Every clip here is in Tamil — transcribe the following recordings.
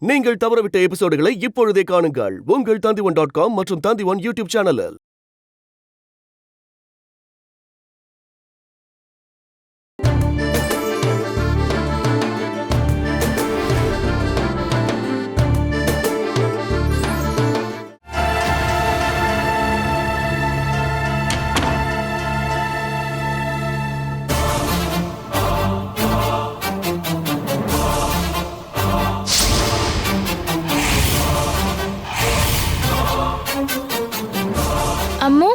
நீங்கள் தவறவிட்ட எபிசோடுகளை இப்பொழுதே காணுங்கள் உங்கள் Tandivan.com மற்றும் Tandivan யூடியூப் சேனலில். அம்மு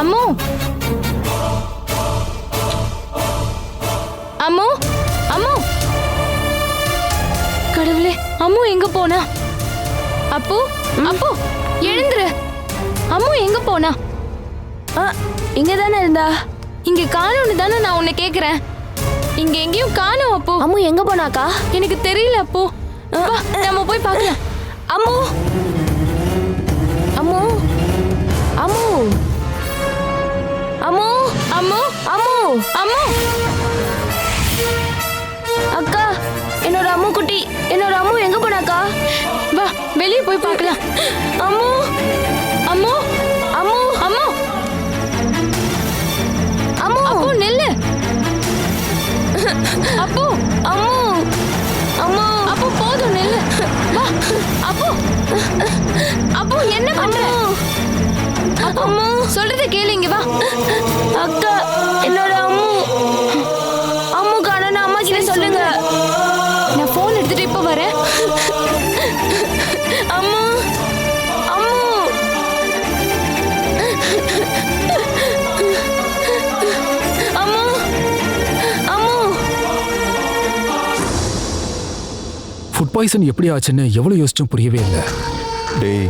அம்மு அம்மு அம்மு கடவுளே, அம்மு எங்க போனா? அப்பு அப்பு எழுந்துரு. அம்மு எங்க போனா? இங்க தானே இருந்தா. இங்க காணோன்னு தானே நான் உன்னை கேக்குறேன். இங்க எங்கேயும் காணோம் அப்பு. அம்மு எங்க போனாக்கா? எனக்கு தெரியல அப்பு. வா, நம்ம போய் பார்க்கலாம். அம்மு அம்மு அம்மு அம்மு அம்மு அம்மு அம்மு அக்கா, என்னோட அம்மு குட்டி, என்னோட அம்மு எங்க போனாக்கா? வா, வெளியே போய் பார்க்கலாம். அம்மு அம்மு அம்மு அம்மு அம்மு அப்பு நில்லு. அப்பு அம்மு அம்மு அப்பு போதும் நில்லு. வா அப்பு அப்பு என்ன பண்ற? அம்மு சொல்றத கேளு, இங்க வா. அக்கா, என்னோட அம்மு அம்மு காணோன்னு அம்மா கிட்ட சொல்லுங்க. நான் போன் எடுத்துட்டு இப்ப வரேன். அம்மு அம்மு அம்மு அம்மு ஃபுட் பாய்சன் எப்படி ஆச்சுன்னு எவ்வளவு யோசிச்சும் புரியவே இல்லை. டேய்,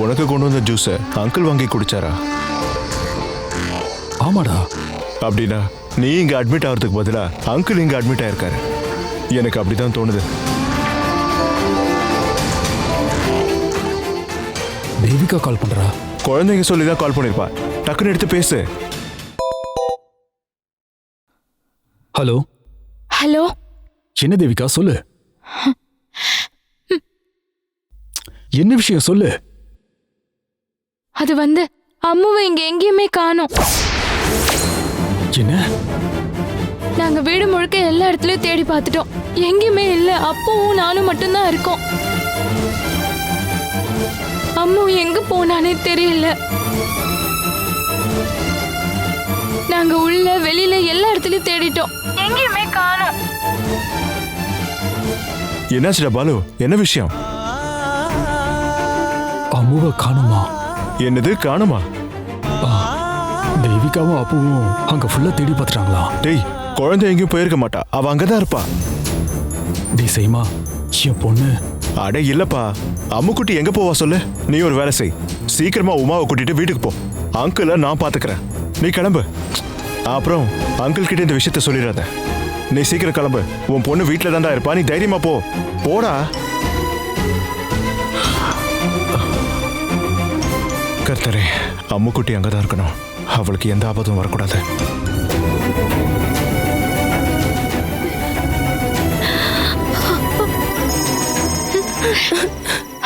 உனக்கு கொண்டு வந்த ஜூஸை அங்கிள் வாங்கி குடிச்சாரா? ஆமாடா. அப்படின்னா நீ இங்க அட்மிட் ஆகிறதுக்கு பதிலா அங்கிள் இங்க அட்மிட் ஆயிருக்காரு. எனக்கு அப்படிதான் தோணுது. தேவிகா கால் பண்றா. குழந்தைங்க சொல்லி தான் கால் பண்ணிருப்பா. டக்குன்னு எடுத்து பேசு. Hello hello. என்ன தேவிகா, சொல்லு. என்ன விஷயம் சொல்லு. அது வந்து அம்முவை இங்க எங்கேயுமே காணோம். என்ன? நாங்க வீடு முழுக்க எல்லா இடத்துலயும் தேடி பார்த்துட்டோம். எங்கேயுமே இல்ல. அப்புவும் நானும் மட்டும்தான் இருக்கோம். அம்மு எங்க போனானே தெரியல. நாங்க உள்ள வெளியில எல்லா இடத்துலயும் தேடிட்டோம். எங்கேயுமே காணோம். என்னாச்சுடா பாலு, என்ன விஷயம்? அம்முவை காணுமா? என்னது காணுமா? தேவிகாவும் அப்புவும் அங்க ஃபுல்லா தேடி பார்த்துட்டாங்களா? டேய், குழந்தை எங்கேயும் போயிருக்க மாட்டா. அவ அங்கதான் இருப்பா. டேய் செய்மா, என் பொண்ணு. அடே இல்லப்பா, அம்முக்குட்டி எங்க போவா சொல்லு. நீ ஒரு வேலை செய், சீக்கிரமா உமாவை கூட்டிட்டு வீட்டுக்கு போ. அங்கிளை நான் பாத்துக்கிறேன். நீ கிளம்பு. அப்புறம் அங்கிள் கிட்ட இந்த விஷயத்த சொல்லிடாத. நீ சீக்கிரம் கிளம்பு. உன் பொண்ணு வீட்டுல தான்டா இருப்பா. நீ தைரியமா போ. போடா. கர்த்தரே, அம்முக்குட்டி அங்கதான் இருக்கணும். அவளுக்கு எந்த ஆபத்தும் வரக்கூடாது.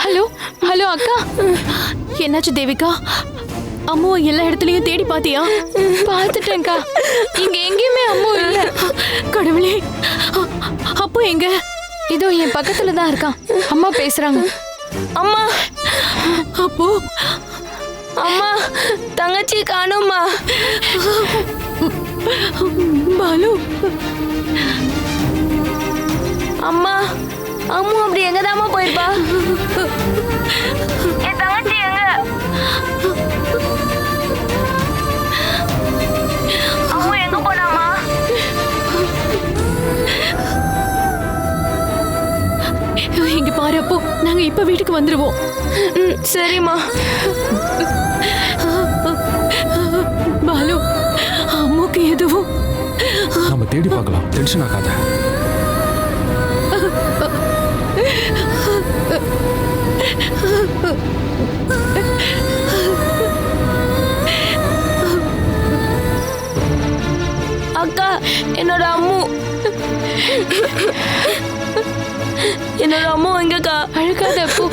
ஹலோ ஹலோ அக்கா. என்னாச்சு தேவிகா? அம்மு எல்லா இடத்துலயும் தேடி பாத்தியா? பார்த்துட்டேன்க்கா. இங்க எங்கேயுமே அம்மு இல்ல. கடவுளே, அப்போ எங்க? இதோ என் பக்கத்துல தான் இருக்கான். அம்மா பேசுறாங்க. அம்மா அப்போ அம்மா, தங்கச்சி காணுமா? பாலு, அம்மா, அம்மு அப்படி எங்கதாம்மா போயிருப்பா? என் தங்கச்சி எங்க? அம்மு எங்க போனாமா? இங்க பாரு அப்போ, நாங்க இப்ப வீட்டுக்கு வந்துருவோம். சரிம்மா. பாலு, அம்முக்கு எதுவும் நம்ம தேடி பார்க்கலாம். டென்ஷன் ஆகாத. அக்கா, என்னோட அம்மு என்னோட அம்மா எங்கக்கா? அழுகாத அப்பு.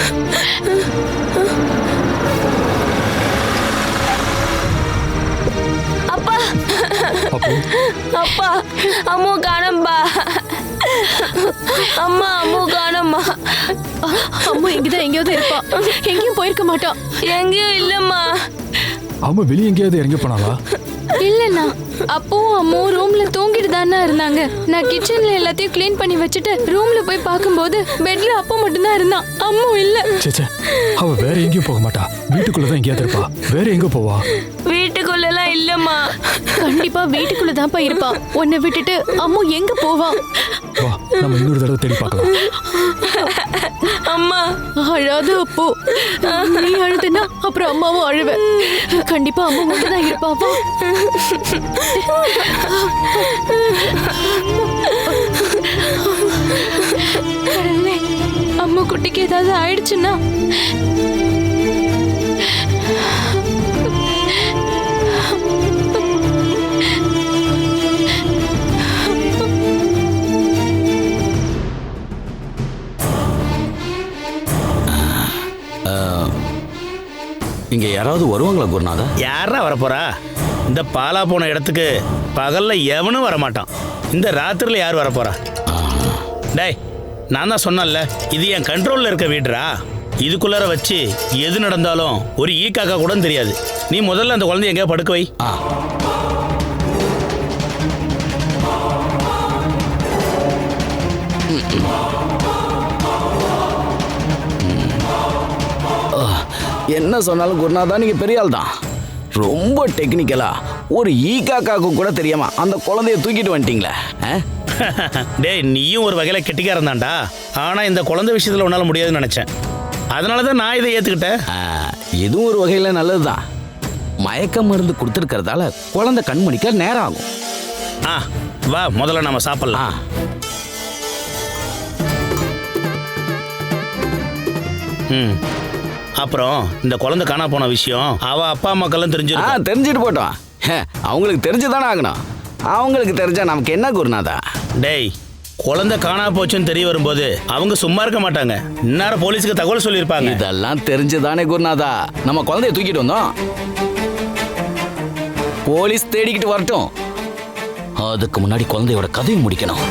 அப்பா அப்பு அப்பா அம்மு காணம்பா. அம்மா அம்மு காணம்மா. அம்மா இங்கதான் எங்கேயாவது இருப்பா. எங்கேயும் போயிருக்க மாட்டா. எங்கேயும் இல்லம்மா. அம்மா வெளியே எங்கேயாவது இறங்கி போனாளா? இல்லண்ணா, அப்பவும் அம்மாவும் ரூம்ல தூங்கிட்டு தானே இருந்தாங்க. நான் கிச்சன்ல எல்லாத்தையும் க்ளீன் பண்ணி வச்சுட்டு ரூம்ல போய் பார்க்கும்போது பெட்ல அப்பா மட்டும்தான் இருந்தான். அம்மா இல்ல. சேச்சே, அவ வேற எங்கேயும் போக மாட்டா. வீட்டுக்குள்ளதான் எங்கேயாவது இருப்பா. வேற எங்க போவா? வீட்டுக்குள்ளலாம் இல்லம்மா. கண்டிப்பா வீட்டுக்குள்ளதான்ப்பா இருப்பா. உன்னை விட்டுட்டு அம்மா எங்க போவா? வா, நம்ம இன்னொரு தடவை தேடி பார்க்கலாம். அம்மா அழாத அப்போ. நீ அழுதுனா அப்புறம் அம்மாவும் அழுவ. கண்டிப்பா அம்மா மட்டும்தான் இருப்பாவா? கடவுளே, அம்மா குட்டிக்கு ஏதாவது ஆயிடுச்சுன்னா இங்க யாராவது வருவாங்களா குருநாதா? யாரா வரப்போறா? இந்த பாலா போன இடத்துக்கு பகல்ல எவனும் வரமாட்டான். இந்த ராத்திரில யார் வரப்போறா? டேய், நான் தான் சொன்னேன்ல, இது என் கண்ட்ரோல்ல இருக்க வீடுரா. இதுக்குள்ளார வச்சு எது நடந்தாலும் ஒரு ஈ காக்கா கூட தெரியாது. நீ முதல்ல அந்த குழந்தைய எங்கேயா படுக்க வை. என்ன சொன்னாலும் குருநாதா நீங்க பெரிய ஆள் தான். ரொம்ப டெக்னிக்கலா ஒரு ஈ காக்காக்கு கூட தெரியாம அந்த குழந்தைய தூக்கிட்டு வந்துட்டீங்களே. டேய், நீயும் ஒரு வகையில கெட்டிக்காரன் தான்டா. ஆனா இந்த குழந்தை விஷயத்துல உன்னால முடியாதுன்னு நினைச்சேன். அதனாலதான் நான் இதை ஏத்துக்கிட்டேன். இதுவும் ஒரு வகையில நல்லதுதான். மயக்க மருந்து கொடுத்துருக்கிறதால குழந்தை கண்மணிக்க நேரம் ஆகும். வா, முதல்ல நம்ம சாப்பிடலாம். அப்புறம் இந்த குழந்தை காணா போன விஷயம் அவ அப்பா அம்மாக்கெல்லாம் தெரிஞ்சுட்டு போட்டோம். அவங்களுக்கு தெரிஞ்சுதானே ஆகணும். அவங்களுக்கு தெரிஞ்சா நமக்கு என்ன குருநாதா? டேய், குழந்தை காணா போச்சுன்னு தெரிய வரும்போது அவங்க சும்மா இருக்க மாட்டாங்க. இந்நேரம் போலீஸுக்கு தகவல் சொல்லியிருப்பாங்க. இதெல்லாம் தெரிஞ்சுதானே குருநாதா நம்ம குழந்தைய தூக்கிட்டு வந்தோம். போலீஸ் தேடிக்கிட்டு வரட்டும். அதுக்கு முன்னாடி குழந்தையோட கதையை முடிக்கணும்.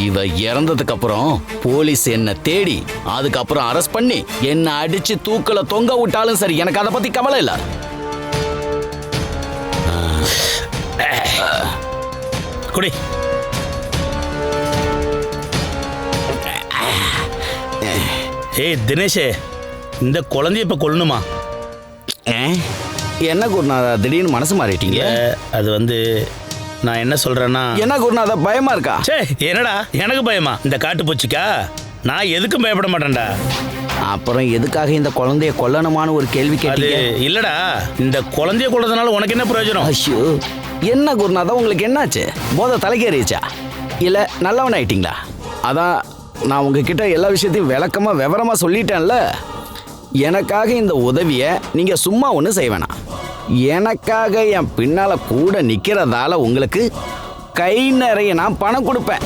இவ இறந்ததுக்கு அப்புறம் போலீஸ் என்ன தேடி அதுக்கப்புறம் அரெஸ்ட் பண்ணி என்ன அடிச்சு தூக்கல தொங்க விட்டாலும் சரி, எனக்கு அதை பத்தி கவலை இல்ல. குடி. ஏய் தினேஷே, இந்த குழந்தைய இப்ப கொல்லணுமா? என்ன குருநாதா திடீர்னு மனசு மாறிட்டீங்க? அது வந்து நான் என்ன சொல்றேன்னா, என்ன குருநாதா பயமா இருக்கா? சே, என்னடா எனக்கு பயமா? இந்த காட்டு பூச்சிக்கா? நான் எதுக்கும் பயப்பட மாட்டேன்டா. அப்புறம் எதுக்காக இந்த குழந்தைய கொல்லணுமான்னு ஒரு கேள்வி அது கேட்டீங்க? இல்லடா, இந்த குழந்தைய கொல்றதுனால உனக்கு என்ன பிரயோஜனம்? ஐயோ, என்ன குருநாதா உங்களுக்கு என்னாச்சு? போதை தலைக்கேறிச்சா இல்ல நல்லவன் ஆயிட்டீங்களா? அதான் நான் உங்ககிட்ட எல்லா விஷயத்தையும் விளக்கமா விவரமா சொல்லிட்டேன்ல. எனக்காக இந்த உதவியை நீங்க சும்மா ஒன்றும் செய்ய வேணாம். எனக்காக என் பின்னால கூட நிக்கிறதால உங்களுக்கு கை நிறைய நான் பணம் கொடுப்பேன்.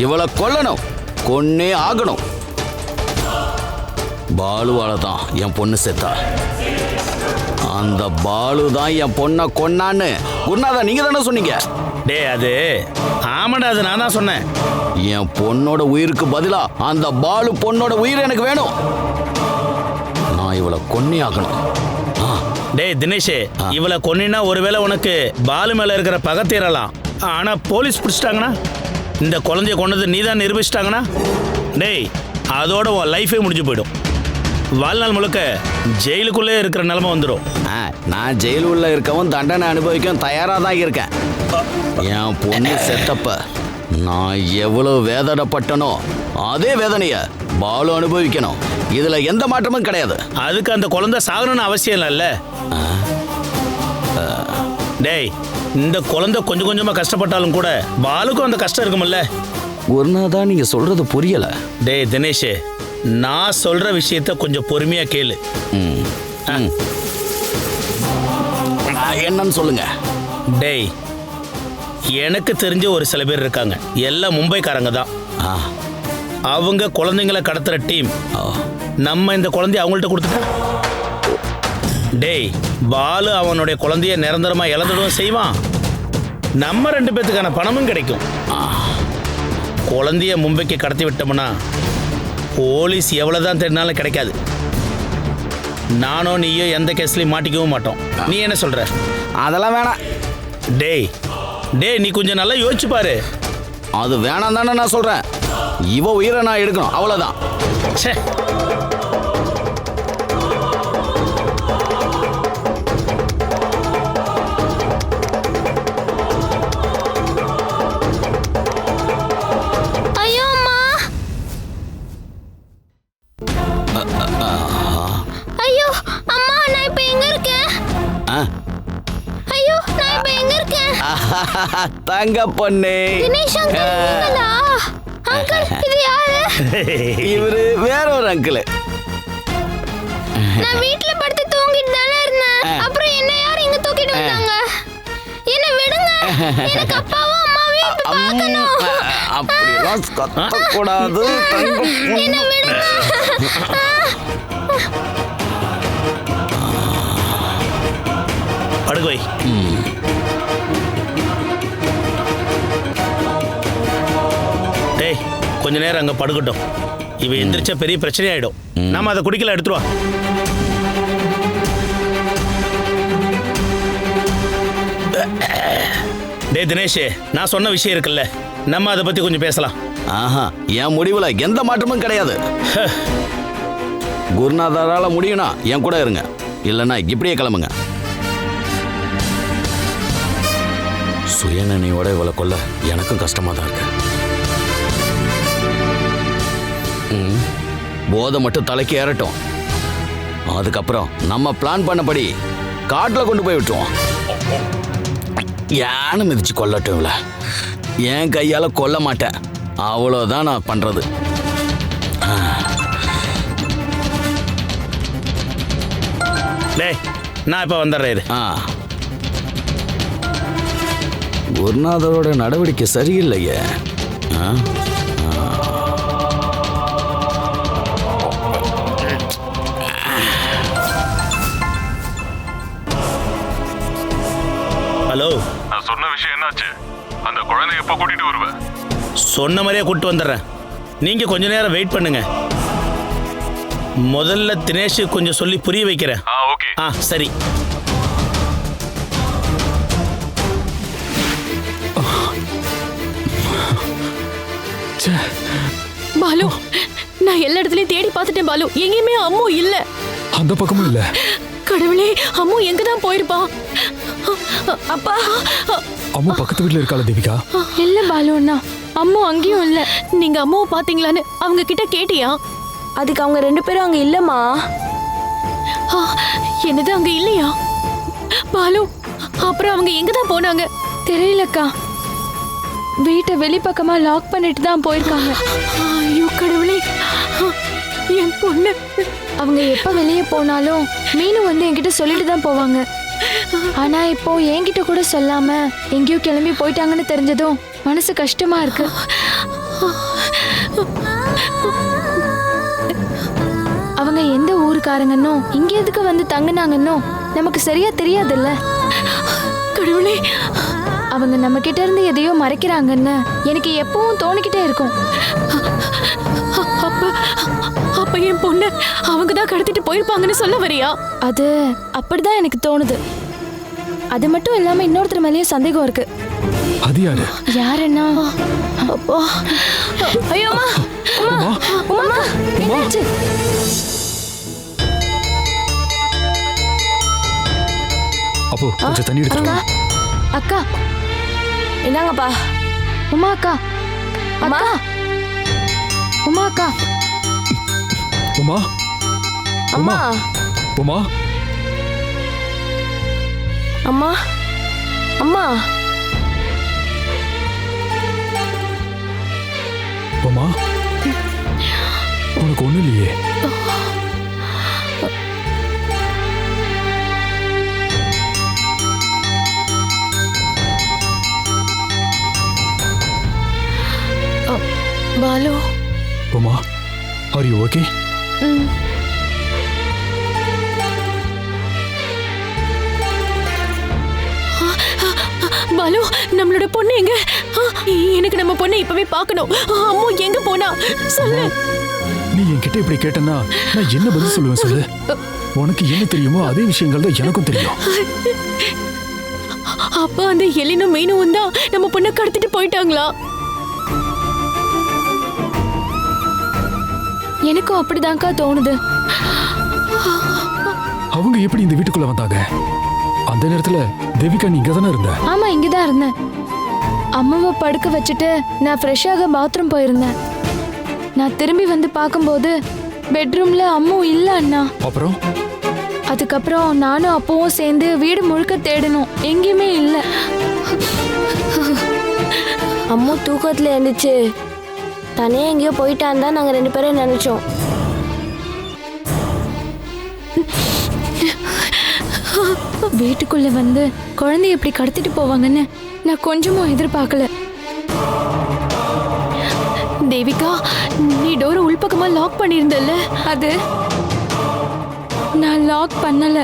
இவளை கொல்லணும், கொன்னே ஆகணும். பாலுவால தான் என் பொண்ணு செத்தா. அந்த பாலு தான் என் பொண்ணை கொன்னான்னு குருநாதா நீங்க தானே சொன்னீங்க? டே, அது ஆமாடா, அது நான் தான் சொன்னேன். என் பொண்ணோட உயிருக்கு பதிலா அந்த பாலு பொண்ணோட உயிர் எனக்கு வேணும். நான் இவளை கொன்னே ஆகணும். டேய் தினேஷ், இவளை கொன்னினா ஒருவேளை உனக்கு பாலு மேல இருக்கிற பகை தீரலாம். ஆனா போலீஸ் பிடிச்சிட்டாங்கன்னா, இந்த குழந்தைய கொண்டது நீ தான் நிரூபிச்சிட்டாங்கன்னா, டேய் அதோட உன் லைஃபே முடிஞ்சு போயிடும். வாழ்நாள் முழுக்க ஜெயிலுக்குள்ளே இருக்கிற நிலைமை வந்துடும். நான் ஜெயிலு உள்ள இருக்கவும் தண்டனை அனுபவிக்கவும் தயாரா தான் இருக்கேன். என் பொண்ணு செத்தப்ப நான் எவ்வளவு வேதனைப்பட்டனோ அதே வேதனைய பாலு அனுபவிக்கணும். இதுல எந்த மாற்றமும் கிடையாது. அதுக்கு அந்த குழந்தை சாகணும்னு அவசியம் இல்லைல்ல. டேய், இந்த குழந்தை கொஞ்சம் கொஞ்சமா கஷ்டப்பட்டாலும் கூட பாலுக்கும் அந்த கஷ்டம் இருக்கும்ல. குருநாதா நீங்க சொல்றது புரியல. டேய் தினேஷ், நான் சொல்ற விஷயத்த கொஞ்சம் பொறுமையா கேளு. என்னன்னு சொல்லுங்க. டேய், எனக்கு தெரிஞ்ச ஒரு சில பேர் இருக்காங்க, எல்லாம் மும்பைக்காரங்க தான். ஆ அவங்க குழந்தைங்களை கடத்துற டீம். ஓ நம்ம இந்த குழந்தைய அவங்கள்ட்ட கொடுத்துட்டா, டேய் பாலு அவனுடைய குழந்தைய நிரந்தரமா இழந்துடவும் செய்வான், நம்ம 2 பேத்துக்கான பணமும் கிடைக்கும். குழந்தைய மும்பைக்கு கடத்தி விட்டோம்னா போலீஸ் எவ்வளவுதான் தேடினாலும் கிடைக்காது. நானோ நீயோ எந்த கேஸ்லயும் மாட்டிக்கவும் மாட்டோம். நீ என்ன சொல்ற? அதெல்லாம் வேணாம். டேய் டேய் நீ கொஞ்சம் நல்லா யோசிச்சு பாரு. அது வேணாம் தானே நான் சொல்றேன். இவ உயிரை நான் எடுக்கணும், அவ்வளவுதான். ச்சே. ஐயோ அம்மா, ஐயோ அம்மா, நான் இப்ப எங்க இருக்கேன்? ஆ. ஐயோ, நான் இப்ப எங்க இருக்கேன்? தங்க பொண்ணு. தினேஷ் அங்கிள் நீங்களா? அங்கிள், இது யாரு? இவரு வேற ஒரு அங்கிள். நான் வீட்ல படுத்து தூங்கிட்டு தானே இருந்தேன். அப்புறம் என்ன யார் இங்க தூக்கிட்டு வந்தாங்க? என்ன விடுங்க. எனக்கு அப்பாவும் அம்மாவையும் இப்ப பார்க்கணும். அப்படிலாம் கத்தக்கூடாது தங்க பொண்ணு. என்ன விடுங்க. படுகை. டேய் கொஞ்ச நேரம் அங்க படுக்கட்டும். இவ எந்திரிச்சா பெரிய பிரச்சனை ஆயிடும். நாம அதை குடிக்கல, எடுத்துருவா. டேய் தினேஷ், நான் சொன்ன விஷயம் இருக்குல்ல, நம்ம அதை பத்தி கொஞ்சம் பேசலாம். ஆஹா, என் முடிவுல எந்த மாற்றமும் கிடையாது. குருநாதரால முடியும்னா என் கூட இருங்க, இல்லைன்னா இப்படியே கிளம்புங்க. சுயநினைவோட இவளை கொல்ல எனக்கும் கஷ்டமா தான் இருக்கு. போதை மட்டும் தலைக்கு ஏறட்டும், அதுக்கப்புறம் நம்ம பிளான் பண்ணபடி காட்டுல கொண்டு போய் விட்டுருவோம். யானை மிதிச்சு கொல்லட்டும் இவளை. என் கையால கொல்ல மாட்டேன், அவ்வளோதான் நான் பண்றது. டேய் நான் இப்ப வந்துடுறேன். ஆ, குருநாதரோட நடவடிக்கை சரியில்லையே. ஆ? ஹலோ, நான் சொன்ன விஷயம் என்னாச்சு? அந்த குழந்தைய எப்ப கூட்டிட்டு வருவேன்? சொன்ன மாதிரியே கூப்பிட்டு வந்துடுறேன். நீங்க கொஞ்ச நேரம் வெயிட் பண்ணுங்க. முதல்ல தினேஷ் கொஞ்சம் சொல்லி புரிய வைக்கிறேன். ஓகே. சரி. பாலு, நான் எல்லா இடத்துலயும் தேடி பார்த்துட்டேன் பாலு, எங்கேயுமே அம்மு இல்ல. அந்த பக்கமும் இல்ல. கடவுளே, அம்மு எங்க தான் போயிருப்பா? அப்பா, அம்மா பக்கத்து வீட்டுல இருக்காளா தேவிகா? இல்ல பாலு அண்ணா, அம்மு அங்கேயும் இல்ல. நீங்க அம்மாவை பாத்தீங்களான்னு அவங்க கிட்ட கேட்டியா? அதுக்கு அவங்க 2 பேரும் அங்க இல்லம்மா. என்னது, அங்க இல்லையா? பாலு, அப்புறம் அவங்க எங்க தான் போனாங்க? தெரியலக்கா, வீட்டை வெளிப்பக்கமா லாக் பண்ணிட்டு தான் போயிருக்காங்க. ஐயோ கடவுளே, என் பொண்ணு. அவங்க எப்ப வெளியே போனாலும் மீனு வந்து என்கிட்ட சொல்லிட்டு தான் போவாங்க. ஆனா இப்போ என்கிட்ட கூட சொல்லாம எங்கேயோ கிளம்பி போயிட்டாங்கன்னு தெரிஞ்சதும் மனசு கஷ்டமா இருக்கு. அவங்க எந்த ஊருக்காரங்கன்னோ இங்க எதுக்கு வந்து தங்குனாங்கன்னோ நமக்கு சரியா தெரியாதுல்ல. கடவுளே, அவங்க நம்ம கிட்ட இருந்து எதையோ மறைக்கிறாங்கன்னு எனக்கு எப்பவும் தோணிக்கிட்டே இருக்கும். அப்ப அப்ப என் பொண்ணு அவங்க தான் கடத்திட்டு போயிருப்பாங்கன்னு சொல்ல வரியா? அது அப்படிதான் எனக்கு தோணுது. அது மட்டும் இல்லாம இன்னொருத்தர் மேலேயும் சந்தேகம் இருக்கு. அது யாரு? யாருன்னா, அப்பா, ஐயோ அம்மா, உமா, உமா, என்னாச்சு? அப்போ கொஞ்சம் தண்ணி எடுத்துட்டு அக்கா, வா. அக்கா, என்னங்கப்பா? உமா அக்கா, அம்மா, உமா அக்கா, உமா, அம்மா, உமா, அம்மா, அம்மா, உமா, உனக்கு ஒண்ணு இல்லையே? Balu. Uma, are you okay? Balu, நம்மளோட பொண்ணு எங்க? எனக்கு நம்ம பொண்ணை இப்பவே பார்க்கணும். அம்மா எங்க போனா சொல்லு. நீ என்கிட்ட இப்படி கேட்டனா நான் என்ன பதில் சொல்லுவேன் சொல்லு? உனக்கு என்ன தெரியுமோ அதே விஷயங்கள் தான் எனக்கும் தெரியும். அப்பா அந்த எலினும் மீனும் தான் நம்ம பொண்ணை கடத்திட்டு போயிட்டாங்களா? எனக்கும் அப்படிதான்க்கா தோணுது. அவங்க எப்படி இந்த வீட்டுக்குள்ள வந்தாங்க? அந்த நேரத்துல தேவிகா நீ இங்க தானே இருந்த? ஆமா, இங்கதான் இருந்தேன். அம்மாவை படுக்க வச்சுட்டு நான் ஃப்ரெஷ்ஷாக பாத்ரூம் போயிருந்தேன். நான் திரும்பி வந்து பார்க்கும்போது பெட்ரூம்ல அம்மு இல்ல அண்ணா. அப்புறம் அதுக்கப்புறம் நானும் அப்பவும் சேர்ந்து வீடு முழுக்க தேடணும், எங்கேயுமே இல்ல. அம்மா தூக்கத்துல இருந்துச்சு, தனியா எங்கேயோ போயிட்டான்னு தான் நாங்க 2 பேரும் நினைச்சோம். வீட்டுக்குள்ள வந்து குழந்தைய எப்படி கடத்திட்டு போவாங்கன்னு நான் கொஞ்சமும் எதிர்பார்க்கல. தேவிகா, நீ டோரை உள்பக்கமா லாக் பண்ணியிருந்தல்ல? அது நான் லாக் பண்ணல,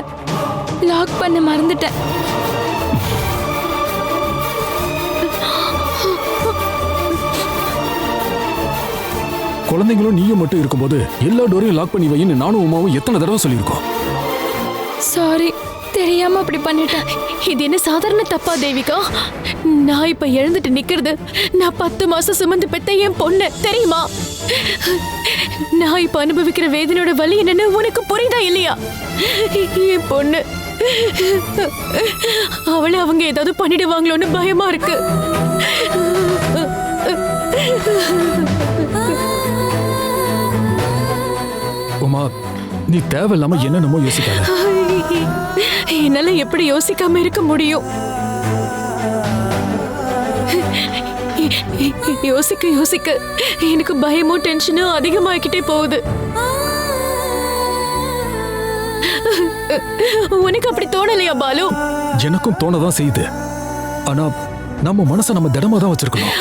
லாக் பண்ண மறந்துட்டேன். குழந்தைங்களும் நீயும் மட்டும் இருக்கும்போது எல்லா டோரையும் லாக் பண்ணி வைன்னு நானும் உமாவும் எத்தனை தடவை சொல்லியிருக்கோம். சாரி, தெரியாம அப்படி பண்ணிட்டேன். இது என்ன சாதாரண தப்பா தேவிகா? நான் இப்ப எழுந்துட்டு நிக்கிறது நான் 10 மாசம் சுமந்து பெத்த என் பொண்ணு, தெரியுமா? நான் இப்ப அனுபவிக்கிற வேதனையோட வலி என்னன்னு உனக்கு புரியுதா இல்லையா? என் பொண்ணு, அவளை அவங்க ஏதாவது பண்ணிடுவாங்களோன்னு பயமா இருக்கு. உமா, நீ தேவையில்லாம என்னென்னமோ யோசிக்காத. என்னால எப்படி யோசிக்காம இருக்க முடியும்? யோசிக்க யோசிக்க எனக்கு பயமும் டென்ஷனும் அதிகமாகிக்கிட்டே போகுது. உனக்கு அப்படி தோணலையா பாலு? எனக்கும் தோணதான் செய்யுது. ஆனா நம்ம மனசை நம்ம திடமா தான் வச்சிருக்கணும்.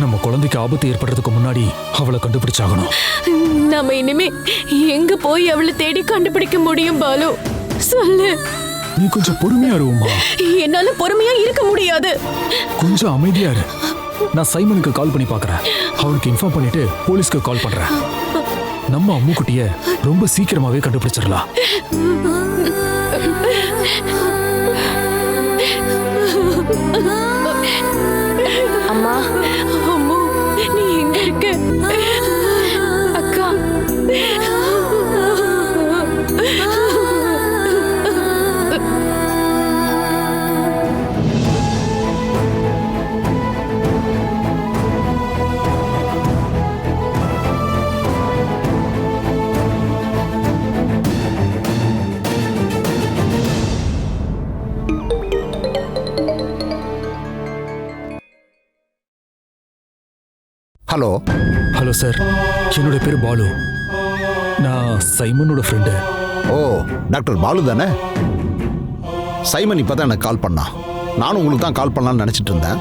நம்ம குழந்தைக்கு ஆபத்து ஏற்படுறதுக்கு முன்னாடி அவளை கண்டுபிடிச்சாகணும். நாம இனிமே எங்க போய் அவளை தேடி கண்டுபிடிக்க முடியும் பாலு? சொல்லு. நீ கொஞ்சம் பொறுமையா இருமா. என்னால பொறுமையா இருக்க முடியாது. கொஞ்சம் அமைதியா இரு. நான் சைமனுக்கு கால் பண்ணி பார்க்கறேன். அவனுக்கு இன்ஃபார்ம் பண்ணிட்டு போலீஸ்க்கு கால் பண்றேன். நம்ம அம்முக்குட்டிய ரொம்ப சீக்கிரமாவே கண்டுபிடிச்சிடலாம். அம்மா, அம்மா, நீ எங்க இருக்க? அக்கா, ஹலோ. ஹலோ சார், என்னோட பேரு பாலு. நான் சைமனோட ஃப்ரெண்டு. ஓ, டாக்டர் பாலு தானே? சைமன் இப்போ தான் எனக்கு கால் பண்ணான். நானும் உங்களுக்கு தான் கால் பண்ணலான்னு நினச்சிட்டு இருந்தேன்.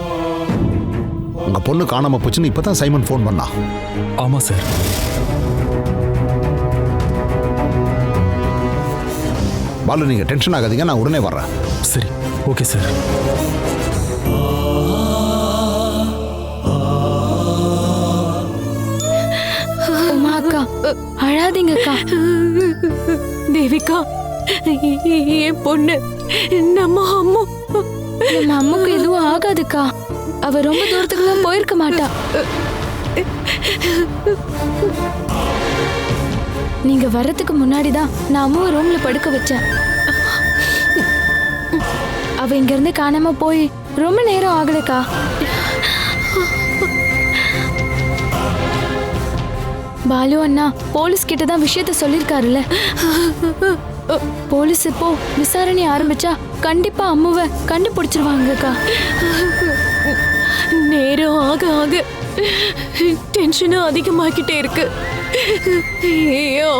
உங்கள் பொண்ணு காணாமல் போச்சுன்னு இப்போ தான் சைமன் ஃபோன் பண்ணான். ஆமாம் சார். பாலு, நீங்கள் டென்ஷன் ஆகாதீங்க, நான் உடனே வர்றேன். சரி, ஓகே சார். உமா அக்கா, அழாதீங்கக்கா. தேவிகா, என் பொண்ணு, நம்ம அம்மா. நம்ம அம்முக்கு எதுவும் ஆகாதுக்கா. அவ ரொம்ப தூரத்துக்குலாம் போயிருக்க மாட்டா. நீங்க வர்றதுக்கு முன்னாடிதான் நான் அம்மாவை ரூம்ல படுக்க வச்சேன். அவ இங்க இருந்து காணாம போய் ரொம்ப நேரம் ஆகலக்கா. பாலு அண்ணா போலீஸ் கிட்ட தான் விஷயத்த சொல்லிருக்காருல்ல. போலீஸ் இப்போ விசாரணை ஆரம்பிச்சா கண்டிப்பா அம்முவை கண்டுபிடிச்சிருவாங்கக்கா. நேரம் ஆக ஆக டென்ஷனும் அதிகமாகிட்டே இருக்கு.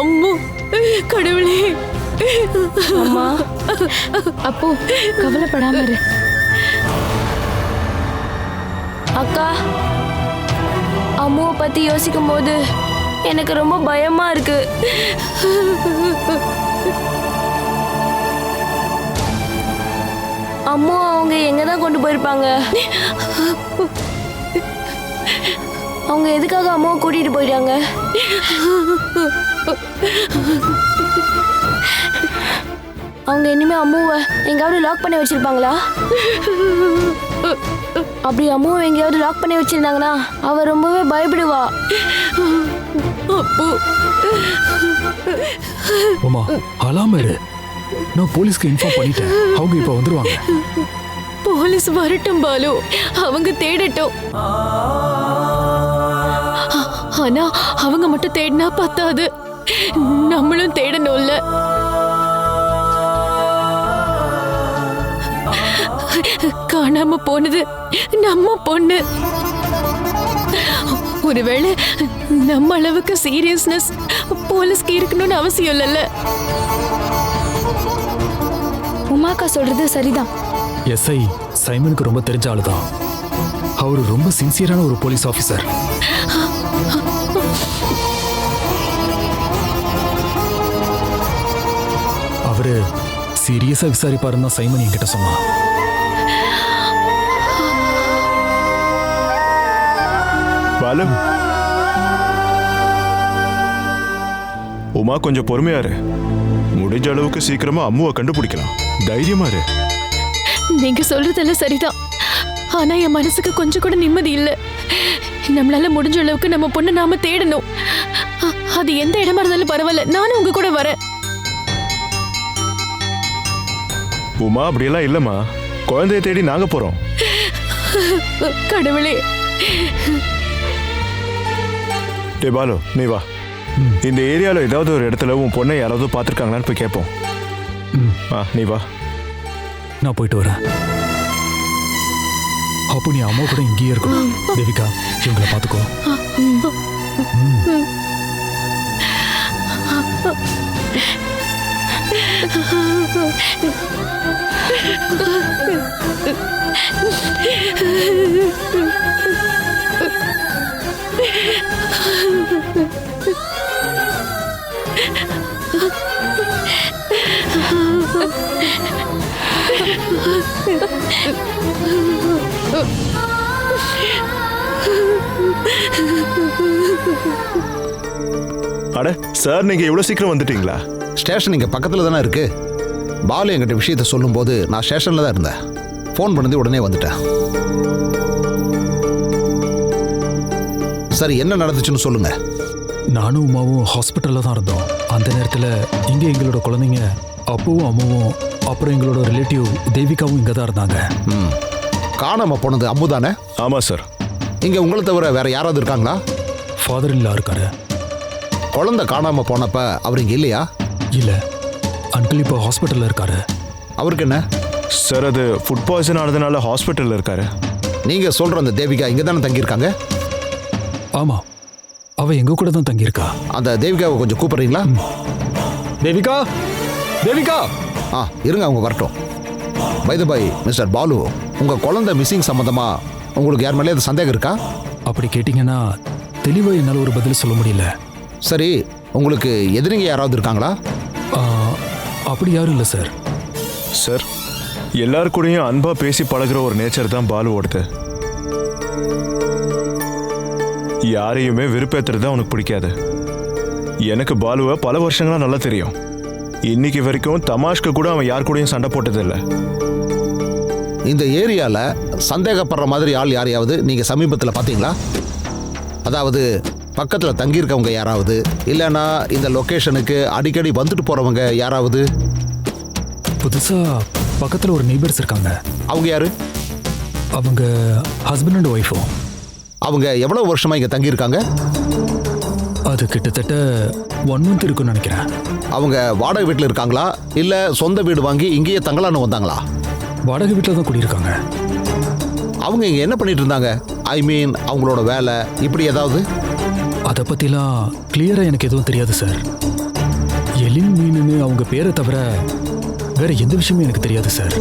அம்மா, கடவுளே. அம்மா, அப்போ கவலைப்படாம இரு. அக்கா, அம்முவை பத்தி யோசிக்கும் போது எனக்கு ரொம்ப பயமா இருக்கு. அம்மா அவங்க எங்க தான் கொண்டு போயிருப்பாங்க? அவங்க எதுக்காக அம்மாவை கூட்டிட்டு போயிட்டாங்க? அவங்க இனிமே அம்மாவை எங்கேயாவது லாக் பண்ணி வச்சிருப்பாங்களா? அப்படி அம்மாவை எங்கேயாவது லாக் பண்ணி வச்சிருந்தாங்கன்னா அவ ரொம்பவே பயப்படுவா. உமா அழாம இரு. நான் போலீஸ்க்கு இன்ஃபார்ம் பண்ணிட்டேன். அவங்க இப்ப வந்துருவாங்க. போலீஸ் வரட்டும் பாலு, அவங்க தேடட்டும். ஆனா அவங்க மட்டும் தேடினா பத்தாது, நம்மளும் தேடணும்ல. காணாம போனது நம்ம பொண்ணு. ஒருவேளை நம்ம அளவுக்கு சீரியஸ்னஸ் போலீஸ்க்கு இருக்கணும்னு அவசியம் இல்லைல்ல. உமாக்கா சொல்றது சரிதான். எஸ்ஐ சைமனுக்கு ரொம்ப தெரிஞ்ச ஆளுதான். அவரு ரொம்ப சின்சியரான ஒரு போலீஸ் ஆபீசர். அவரு சீரியஸா விசாரிப்பாருன்னு தான் சைமன் என்கிட்ட சொன்னான். பாலு, உமா கொஞ்சம் பொறுமையா இரு. முடிஞ்ச அளவுக்கு சீக்கிரமா அம்முவை கண்டுபிடிக்கலாம். தைரியமா இரு. நீங்க சொல்றதெல்லாம் சரிதான். ஆனா என் மனசுக்கு கொஞ்சம் கூட நிம்மதி இல்ல. நம்மளால முடிஞ்ச அளவுக்கு நம்ம பொண்ணை நாம தேடணும். அது எந்த இடமா இருந்தாலும் பரவாயில்ல, நானும் உங்க கூட வரேன். உமா அப்படியெல்லாம் இல்லம்மா. குழந்தைய தேடி நாங்க போறோம். கடவுளே. டே பாலு, நீ வா. இந்த ஏரியாவில் ஏதாவது ஒரு இடத்துல உன் பொண்ணை யாராவது பார்த்துருக்காங்களான்னு போய் கேட்போம். நீ வா. நான் போயிட்டு வரேன். அப்போ நீ அம்மா கூட இங்கேயே இருக்கணும். தேவிகா, இவங்களை பார்த்துக்கோ. அட சார், நீங்க இவ்வளவு சீக்கிரம் வந்துட்டீங்களா? ஸ்டேஷன் இங்கே பக்கத்தில் தானே இருக்கு. பாலு என்கிட்ட விஷயத்த சொல்லும்போது நான் ஸ்டேஷனில் தான் இருந்தேன். ஃபோன் பண்ணது உடனே வந்துட்டேன். சரி, என்ன நடந்துச்சுன்னு சொல்லுங்க. நானும் உமாவும் ஹாஸ்பிட்டலில் தான் இருந்தோம். அந்த நேரத்தில் இங்கே எங்களோட குழந்தைங்க அப்பாவும் அம்மாவும் அப்புறம் எங்களோட ரிலேட்டிவ் தேவிகாவும் இங்கே தான் இருந்தாங்க. காணாம போனது அம்மு தானே? ஆமாம் சார். இங்கே உங்களை தவிர வேற யாராவது இருக்காங்களா? ஃபாதர் இல்லா இருக்காரு. குழந்தை காணாம போனப்ப அவர் இங்கே இல்லையா? இல்லை, அங்கிள் இப்போ ஹாஸ்பிட்டலில் இருக்காரு. அவருக்கு என்ன சார்? அது ஃபுட் பாய்சன் ஆனதுனால ஹாஸ்பிட்டலில் இருக்காரு. நீங்கள் சொல்கிற அந்த தேவிகா இங்கே தானே தங்கியிருக்காங்க? ஆமாம், அவள் எங்கள் கூட தான் தங்கியிருக்கா. அந்த தேவிகாவை கொஞ்சம் கூப்பிட்றீங்களா? தேவிகா, தேவிகா. இருங்க, அவங்க வரட்டும். By the by mister Balu, உங்கள் குழந்தை மிஸ்ஸிங் சம்மந்தமாக உங்களுக்கு யார் மேலே அது சந்தேகம் இருக்கா? அப்படி கேட்டிங்கன்னா தெளிவாக என்னால் ஒரு பதில் சொல்ல முடியல. சரி, உங்களுக்கு எதிரிங்க யாராவது இருக்காங்களா? அப்படி யாரும் இல்லை சார். சார், எல்லாரு கூடயும் அன்பாக பேசி பழகுற ஒரு நேச்சர் தான் பாலுவோடது. யாரையுமே வெறுப்பேற்றுறது அவனுக்கு பிடிக்காது. எனக்கு பாலுவை பல வருஷங்களா நல்லா தெரியும். இன்னைக்கு வரைக்கும் தமாஷ்க்கு கூட அவன் யார் கூடயும் சண்டை போட்டதில்லை. இந்த ஏரியாவில் சந்தேகப்படுற மாதிரி ஆள் யாரையாவது நீங்கள் சமீபத்தில் பார்த்தீங்களா? அதாவது பக்கத்தில் தங்கியிருக்கவங்க யாராவது, இல்லைன்னா இந்த லொக்கேஷனுக்கு அடிக்கடி வந்துட்டு போகிறவங்க யாராவது? புதுசாக பக்கத்தில் ஒரு நெய்பர்ஸ் இருக்காங்க. அவங்க யாரு? அவங்க ஹஸ்பண்ட் அண்ட் ஒய்ஃபும். அவங்க எவ்வளோ வருஷமாக இங்கே தங்கியிருக்காங்க? அது கிட்டத்தட்ட 1 month இருக்குன்னு நினைக்கிறேன். அவங்க வாடகை வீட்டில் இருக்காங்களா, இல்லை சொந்த வீடு வாங்கி இங்கேயே தங்கலான்னு வந்தாங்களா? வாடகை வீட்டில் தான் குடியிருக்காங்க. அவங்க இங்கே என்ன பண்ணிட்டு இருந்தாங்க? ஐ மீன் அவங்களோட வேலை இப்படி ஏதாவது? அதை பற்றிலாம் கிளியராக எனக்கு எதுவும் தெரியாது சார். எலின் மீனுன்னு அவங்க பேரை தவிர வேற எந்த விஷயமும் எனக்கு தெரியாது சார்.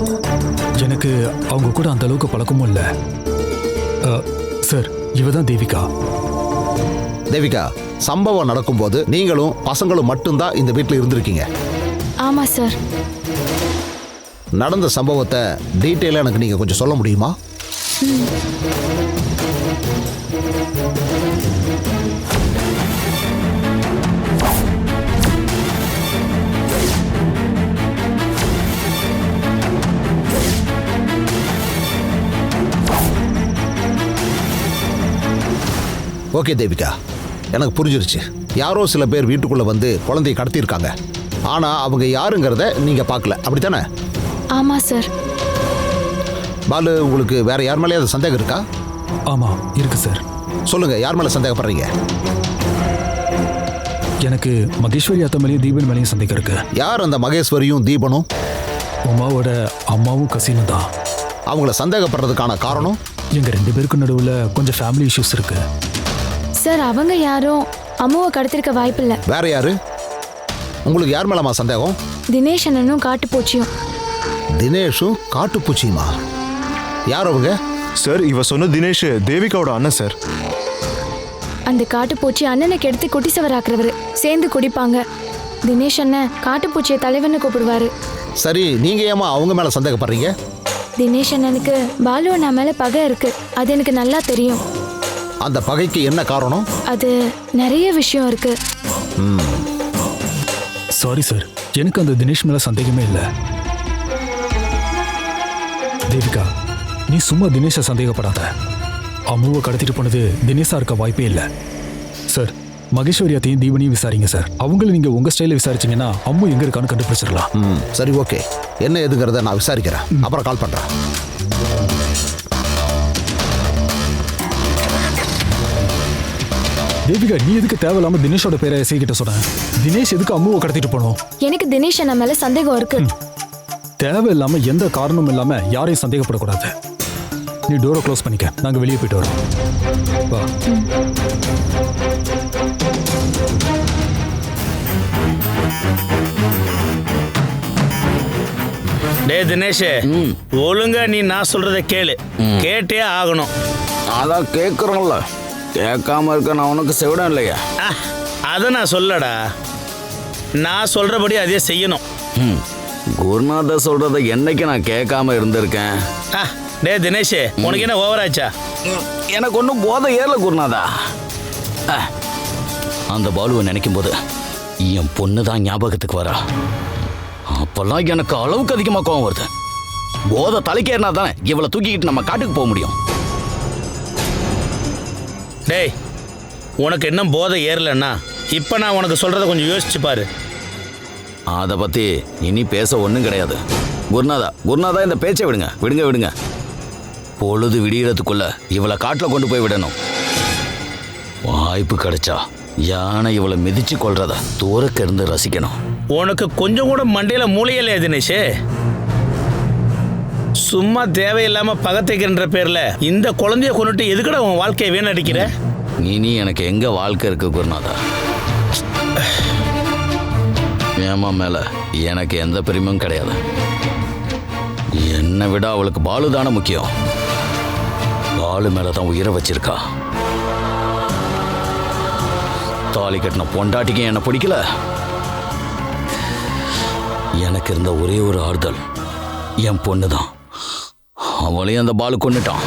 எனக்கு அவங்க கூட அந்த அளவுக்கு பழக்கமும் இல்லை. சார் இவ தான் தேவிகா. தேவிகா, சம்பவம் நடக்கும்போது நீங்களும் பசங்களும் மட்டும்தான் இந்த வீட்டில் இருந்திருக்கீங்க. ஆமா சார். நடந்த சம்பவத்தை டீட்டெயிலாக எனக்கு நீங்கள் கொஞ்சம் சொல்ல முடியுமா? ஓகே தேவிகா, எனக்கு புரிஞ்சிருச்சு. யாரோ சில பேர் வீட்டுக்குள்ளே வந்து குழந்தையை கடத்தியிருக்காங்க. ஆனால் அவங்க யாருங்கிறத நீங்கள் பார்க்கல, அப்படித்தானே? ஆமா சார். பாலு, உங்களுக்கு வேற யார் மேலேயாவது சந்தேகம் இருக்கா? ஆமா இருக்கு சார். சொல்லுங்க, யார் மேலே சந்தேகப்படுறீங்க? எனக்கு மகேஸ்வரி அத்தை மேலேயும் தீபன் மேலேயும் சந்தேகம் இருக்கு. யார் அந்த மகேஸ்வரியும் தீபனும்? உமாவோட அம்மாவும் கசினும் தான். அவங்கள சந்தேகப்படுறதுக்கான காரணம்? எங்க 2 பேருக்கும் நடுவில் கொஞ்சம் ஃபேமிலி இஷ்யூஸ் இருக்கு. சார் அவங்க யாரும் அம்மாவை கடத்திருக்க வாய்ப்பில்லை. வேற யாரு? உங்களுக்கு யார் மேலமா சந்தேகம்? தினேஷ் அண்ணனும் காட்டுப்பூச்சியும். தினேஷும் காட்டுப்பூச்சியுமா? யார் அவங்க? சார், இவ சொன்ன தினேஷ் தேவிகாவோட அண்ணன் சார். அந்த காட்டுப்பூச்சி அண்ணனை கெடுத்து குட்டி சவராக்குறவர். சேர்ந்து குடிப்பாங்க. தினேஷ் அண்ணன் காட்டுப்பூச்சியை தலைவன்னு கூப்பிடுவாரு. சரி, நீங்க ஏமா அவங்க மேல சந்தேகப்படுறீங்க? தினேஷ் அண்ணனுக்கு பாலு அண்ணா மேல பகை இருக்கு. அது எனக்கு நல்லா தெரியும். அந்த பகைக்கு என்ன காரணம்? அது நிறைய விஷயம் இருக்கு. சாரி சார், எனக்கு அந்த தினேஷ் மேல சந்தேகமே இல்லை. தேவிகா, நீ சும்மா தினேஷை சந்தேகப்படாத. அம்முவை கடத்திட்டு போனது தினேஷா இருக்க வாய்ப்பே இல்லை. சார், மகேஸ்வரி அத்தையும் தீபனையும் விசாரிங்க சார். அவங்கள நீங்க உங்க ஸ்டைல விசாரிச்சீங்கன்னா அம்மு எங்க இருக்கான்னு கண்டுபிடிச்சிடலாம். சரி, ஓகே. என்ன எதுங்கிறத நான் விசாரிக்கிறேன். அப்புறம் கால் பண்றேன். தேவிகா, நீ எதுக்கு தேவையில்லாம தினேஷோட பேரை எஸ்ஐ கிட்ட சொன்ன? தினேஷ் எதுக்கு அம்முவை கடத்திட்டு போனோம்? எனக்கு தினேஷ் அண்ணா மேல சந்தேகம் இருக்கு. தேவையில்லாம எந்த காரணமும் இல்லாம யாரையும் சந்தேகப்படக்கூடாது. நீ டோரை க்ளோஸ் பண்ணிக்க, நாங்க வெளியே போயிட்டு வரோம். வா. டே தினேஷ், ஒழுங்கா நீ நான் சொல்றத கேளு. கேட்டே ஆகணும். அதான் கேட்குறோம்ல, கேட்காம இருக்க நான் உனக்கு செவிடம் இல்லையா? அதை நான் சொல்லடா. நான் சொல்றபடி அதே செய்யணும். குருநாத சொல்றத என்னைக்கு நான் கேட்காம இருந்திருக்கேன்? டே தினேஷ், உனக்கு என்ன ஓவராச்சா? எனக்கு ஒன்றும் போதை ஏறல குருநாதா. அந்த பாலுவை நினைக்கும் போது என் பொண்ணு தான் ஞாபகத்துக்கு வரா. அப்பெல்லாம் எனக்கு அளவுக்கு அதிகமாக கோவம் வருது. போதை தலைக்கேறினா தானே இவளை தூக்கிக்கிட்டு நம்ம காட்டுக்கு போக முடியும். டேய், உனக்கு இன்னும் போதை ஏறலன்னா இப்போ நான் உனக்கு சொல்றத கொஞ்சம் யோசிச்சு பாரு. அதை பற்றி இனி பேச ஒன்றும் கிடையாது. குருநாதா இந்த பேச்சை விடுங்க. பொழுது விடியறதுக்குள்ள இவளை காட்டில் கொண்டு போய் விடணும். வாய்ப்பு கிடைச்சா யானை இவளை மிதிச்சு கொள்றத தூரக்க இருந்து ரசிக்கணும். உனக்கு கொஞ்சம் கூட மண்டையில மூளையில்லையா தினேஷ்? சும்மா தேவையில்லாம பகத்தைக்கின்ற பேர்ல இந்த குழந்தைய கொண்டுட்டு எதுக்கட உன் வாழ்க்கையை வீணடிக்கிற? இனி எனக்கு எங்க வாழ்க்கை இருக்கு குருநாதா? ஏமா மேல எனக்கு எந்த பெருமையும் கிடையாது. என்னை விட அவளுக்கு பாலு தானே முக்கியம். பாலு மேலதான் உயிரை வச்சிருக்கா. தாலி கட்டின பொண்டாட்டிக்கும் என்ன பிடிக்கல. எனக்கு இருந்த ஒரே ஒரு ஆறுதல் என் பொண்ணு தான். அவளையும் அந்த பாலு கொண்டுட்டான்.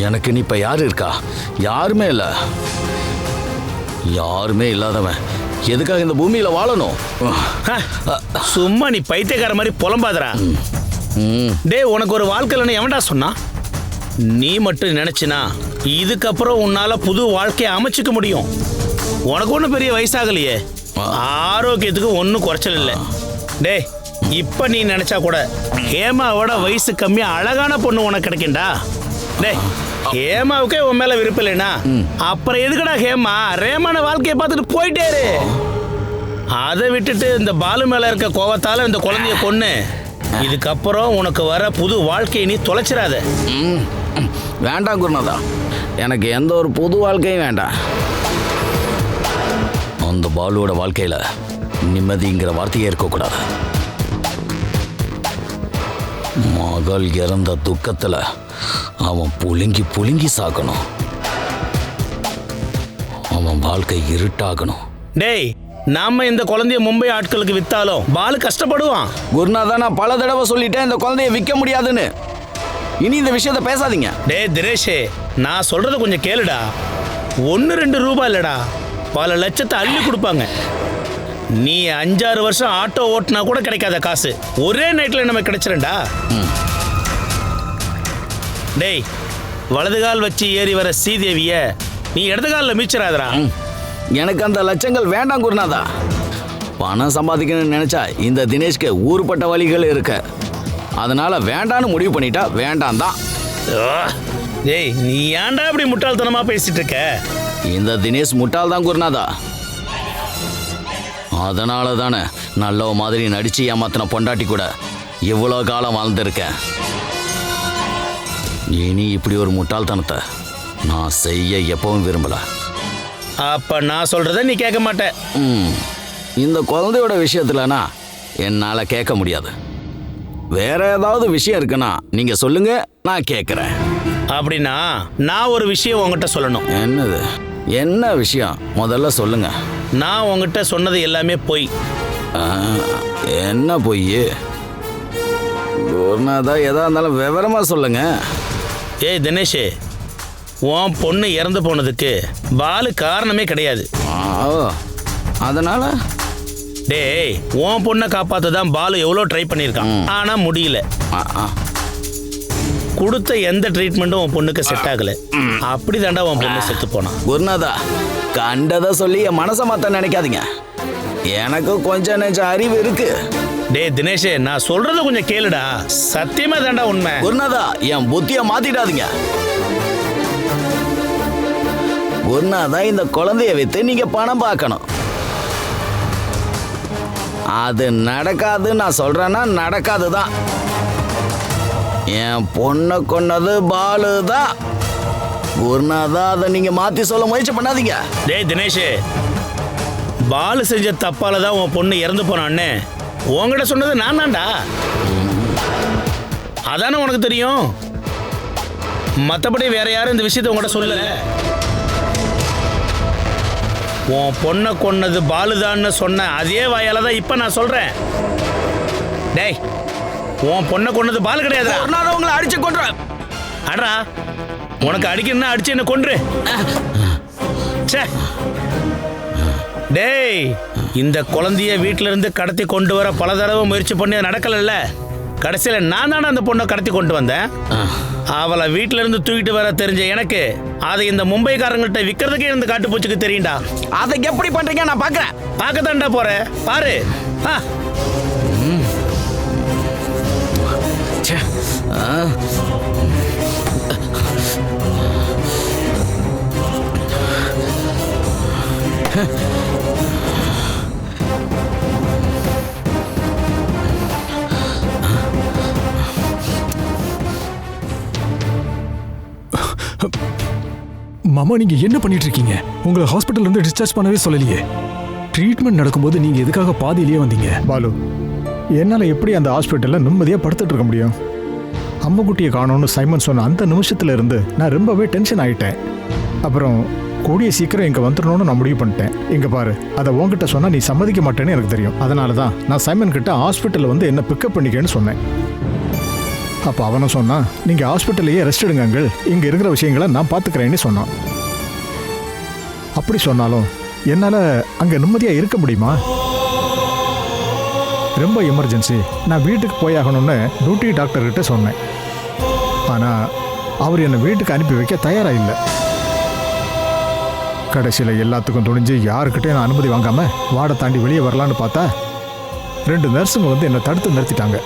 எனக்கு நீ இப்ப யாரு இருக்கா? யாருமே இல்லை. யாருமே இல்லாதவன் எதுக்காக இந்த பூமியில வாழணும்? சும்மா நீ பைத்தியக்கார மாதிரி புலம்பாதரா. டே, உனக்கு ஒரு வாழ்க்கைன்னு எவன்டா சொன்னா? நீ மட்டும் நினைச்சினா இதுக்கப்புறம் உன்னால புது வாழ்க்கையை அமைச்சுக்க முடியும். உனக்கு ஒன்றும் பெரிய வயசாகலையே, ஆரோக்கியத்துக்கு ஒன்றும் குறைச்சல் இல்லை. டே, இப்ப நீ நினைச்சா கூட ஹேமாவோட வயசு கம்மியா அழகான பொண்ணு உனக்கு கிடைக்கும்டா. டே, ஹேமாவுக்கே உன் மேல விருப்பம் இல்லைனா அப்புறம் எதுக்கடா ஹேமா ரேமான வாழ்க்கையை பார்த்துட்டு போயிட்டே இரு. அதை விட்டுட்டு இந்த பாலு மேல இருக்க கோவத்தால இந்த குழந்தைய கொன்னு இதுக்கப்புறம் உனக்கு வர புது வாழ்க்கையை நீ தொலைச்சிடாத. வேண்டாம் குருநாதா, எனக்கு எந்த ஒரு புது வாழ்க்கையும் வேண்டாம். அந்த பாலுவோட வாழ்க்கையில நிம்மதிங்கிற வார்த்தையே இருக்கக்கூடாது. மகள் இறந்த துக்கத்துல அவன் புழுங்கி புழுங்கி சாக்கணும். அவன் வாழ்க்கை இருட்டாகணும். டேய், நாம இந்த குழந்தைய மும்பை ஆட்களுக்கு வித்தாலும் பாலு கஷ்டப்படுவான். குருநாதா, நான் பல தடவை சொல்லிட்டேன் இந்த குழந்தைய விற்க முடியாதுன்னு. இனி இந்த விஷயத்த பேசாதீங்க. டேய் தினேஷே, நான் சொல்றத கொஞ்சம் கேளுடா. 1-2 ரூபாய் இல்லடா, பல லட்சத்தை அள்ளி கொடுப்பாங்க. நீ 5-6 வருஷம் ஆட்டோ ஓட்டினா கூட கிடைக்காத காசு ஒரே நைட்ல நம்ம கிடைச்சிருண்டா. டேய், வலது கால் வச்சு ஏறி வர ஸ்ரீதேவிய நீ இடது காலில் மீச்சிடாதடா. எனக்கு அந்த லட்சங்கள் வேண்டாம் குருநாதா. பணம் சம்பாதிக்கணும்னு நினைச்சா இந்த தினேஷ்க்கு ஊர்பட்ட வழிகள் இருக்கு. அதனால வேண்டான்னு முடிவு பண்ணிட்டா வேண்டாம் தான். டேய், நீ ஏன்டா இப்படி முட்டாள்தனமா பேசிட்டு இருக்க? இந்த தினேஷ் முட்டாள் தான் குருநாதா. அதனால தானே நல்ல மாதிரி நடிச்சு ஏமாத்தின பொண்டாட்டி கூட இவ்வளோ காலம் வாழ்ந்திருக்கேன். இனி இப்படி ஒரு முட்டாள்தனத்தை நான் செய்ய எப்பவும் விரும்பல. அப்ப நான் சொல்றத நீ கேட்க மாட்ட. இந்த குழந்தையோட விஷயத்துலனா என்னால் கேட்க முடியாது. வேற ஏதாவது விஷயம் இருக்குன்னா நீங்க சொல்லுங்க, நான் கேட்குறேன். அப்படின்னா நான் ஒரு விஷயம் உங்ககிட்ட சொல்லணும். என்னது? என்ன விஷயம் முதல்ல சொல்லுங்க. நான் உங்ககிட்ட சொன்னது எல்லாமே பொய். என்ன பொய்? குருநாதா, எதா இருந்தாலும் விவரமா சொல்லுங்க. ஏய் தினேஷ், உன் பொண்ணு இறந்து போனதுக்கு பாலு காரணமே கிடையாது. அதனால? டேய், உன் பொண்ணை காப்பாற்றதான் பாலு எவ்வளோ ட்ரை பண்ணியிருக்கான், ஆனால் முடியல. கொடுத்த எந்த ட்ரீட்மெண்ட்டும் உன் பொண்ணுக்கு செட் ஆகல. அப்படி தாண்டா உன் பொண்ணு செத்து போனான். குருநாதா, கண்டதை சொல்லி என் மனசை மாத்த நினைக்காதீங்க. எனக்கு கொஞ்சம் நெஞ்சம் அறிவு இருக்கு. டேய் தினேஷ், நான் சொல்றத கொஞ்சம் கேளுடா. சத்தியமா தாண்டா உண்மை. குருநாதா, என் புத்திய மாத்திடாதீங்க. குருநாதா, இந்த குழந்தைய வித்து நீங்க பணம் பார்க்கணும். அது நடக்காது. நான் சொல்றேன்னா நடக்காதுதான். என் பொண்ணை கொன்னது பாலு தான். குருநாதா, அதை நீங்க மாத்தி சொல்ல முயற்சி பண்ணாதீங்க. டேய் தினேஷ், பாலு செஞ்ச தப்பால தான் உன் பொண்ணு இறந்து போனான்னு உங்ககிட்ட சொன்னது நான் தான்டா. அதானே உனக்கு தெரியும். மற்றபடி வேற யாரும் இந்த விஷயத்தை உங்ககிட்ட சொல்லல. உன் பொண்ணை கொன்னது பாலுதான்னு சொன்ன அதே வாயால தான் இப்ப நான் சொல்றேன். டேய், உன் பொண்ணை கொன்னது பாலு கிடையாது. உங்களை அடிச்சு கொன்றுவேன். அடா, உனக்கு அடிக்கணும்னா அடிச்சு என்ன கொன்று. டேய், இந்த குழந்தைய வீட்டில இருந்து கடத்தி கொண்டு வர பல தடவை முயற்சி பண்ணி அது நடக்கல. கடைசியில நான் தானே அந்த பொண்ணை கடத்தி கொண்டு வந்தேன். அவளை வீட்டில இருந்து தூக்கிட்டு வர தெரிஞ்ச எனக்கு அதை இந்த மும்பைக்காரங்கள்ட்ட விற்கிறதுக்கே இந்த காட்டுப்பூச்சிக்கு தெரியும்டா. அதை எப்படி பண்றீங்க நான் பாக்குறேன். பார்க்கத்தான்டா போறேன், பாரு. மாமா, நீங்க என்ன பண்ணிட்டு இருக்கீங்க? உங்களை ஹாஸ்பிட்டல்ல இருந்து டிஸ்சார்ஜ் பண்ணவே சொல்லலையே. ட்ரீட்மெண்ட் நடக்கும்போது நீங்க எதுக்காக பாதியிலேயே வந்தீங்க? பாலு, என்னால் எப்படி அந்த ஹாஸ்பிட்டலில் நிம்மதியாக படுத்துட்டு இருக்க முடியும்? அம்முக்குட்டியை காணோன்னு சைமன் சொன்ன அந்த நிமிஷத்துல இருந்து நான் ரொம்பவே டென்ஷன் ஆகிட்டேன். அப்புறம் கூடிய சீக்கிரம் இங்கே வந்துடணும்னு நான் முடிவு பண்ணிட்டேன். இங்கே பாரு, அதை உங்ககிட்ட சொன்னால் நீ சம்மதிக்க மாட்டேன்னு எனக்கு தெரியும். அதனால தான் நான் சைமன் கிட்ட ஹாஸ்பிட்டலில் வந்து என்ன பிக்கப் பண்ணிக்கேன்னு சொன்னேன். அப்போ அவனும் சொன்னான், நீங்கள் ஹாஸ்பிட்டல்லையே ரெஸ்ட் எடுங்க அங்கிள், இங்கே இருக்கிற விஷயங்களை நான் பார்த்துக்கிறேன்னு சொன்னான். அப்படி சொன்னாலும் என்னால் அங்கே நிம்மதியாக இருக்க முடியுமா? ரொம்ப எமர்ஜென்சி, நான் வீட்டுக்கு போயாகணும்னு டியூட்டி டாக்டர்கிட்ட சொன்னேன். ஆனால் அவர் என்னை வீட்டுக்கு அனுப்பி வைக்க தயாராக இல்லை. கடைசியில் எல்லாத்துக்கும் துணிஞ்சு யாருக்கிட்டையும் நான் அனுமதி வாங்காமல் வார்டை தாண்டி வெளியே வரலான்னு பார்த்தா 2 நர்ஸுங்க வந்து என்னை தடுத்து நிறுத்திட்டாங்க.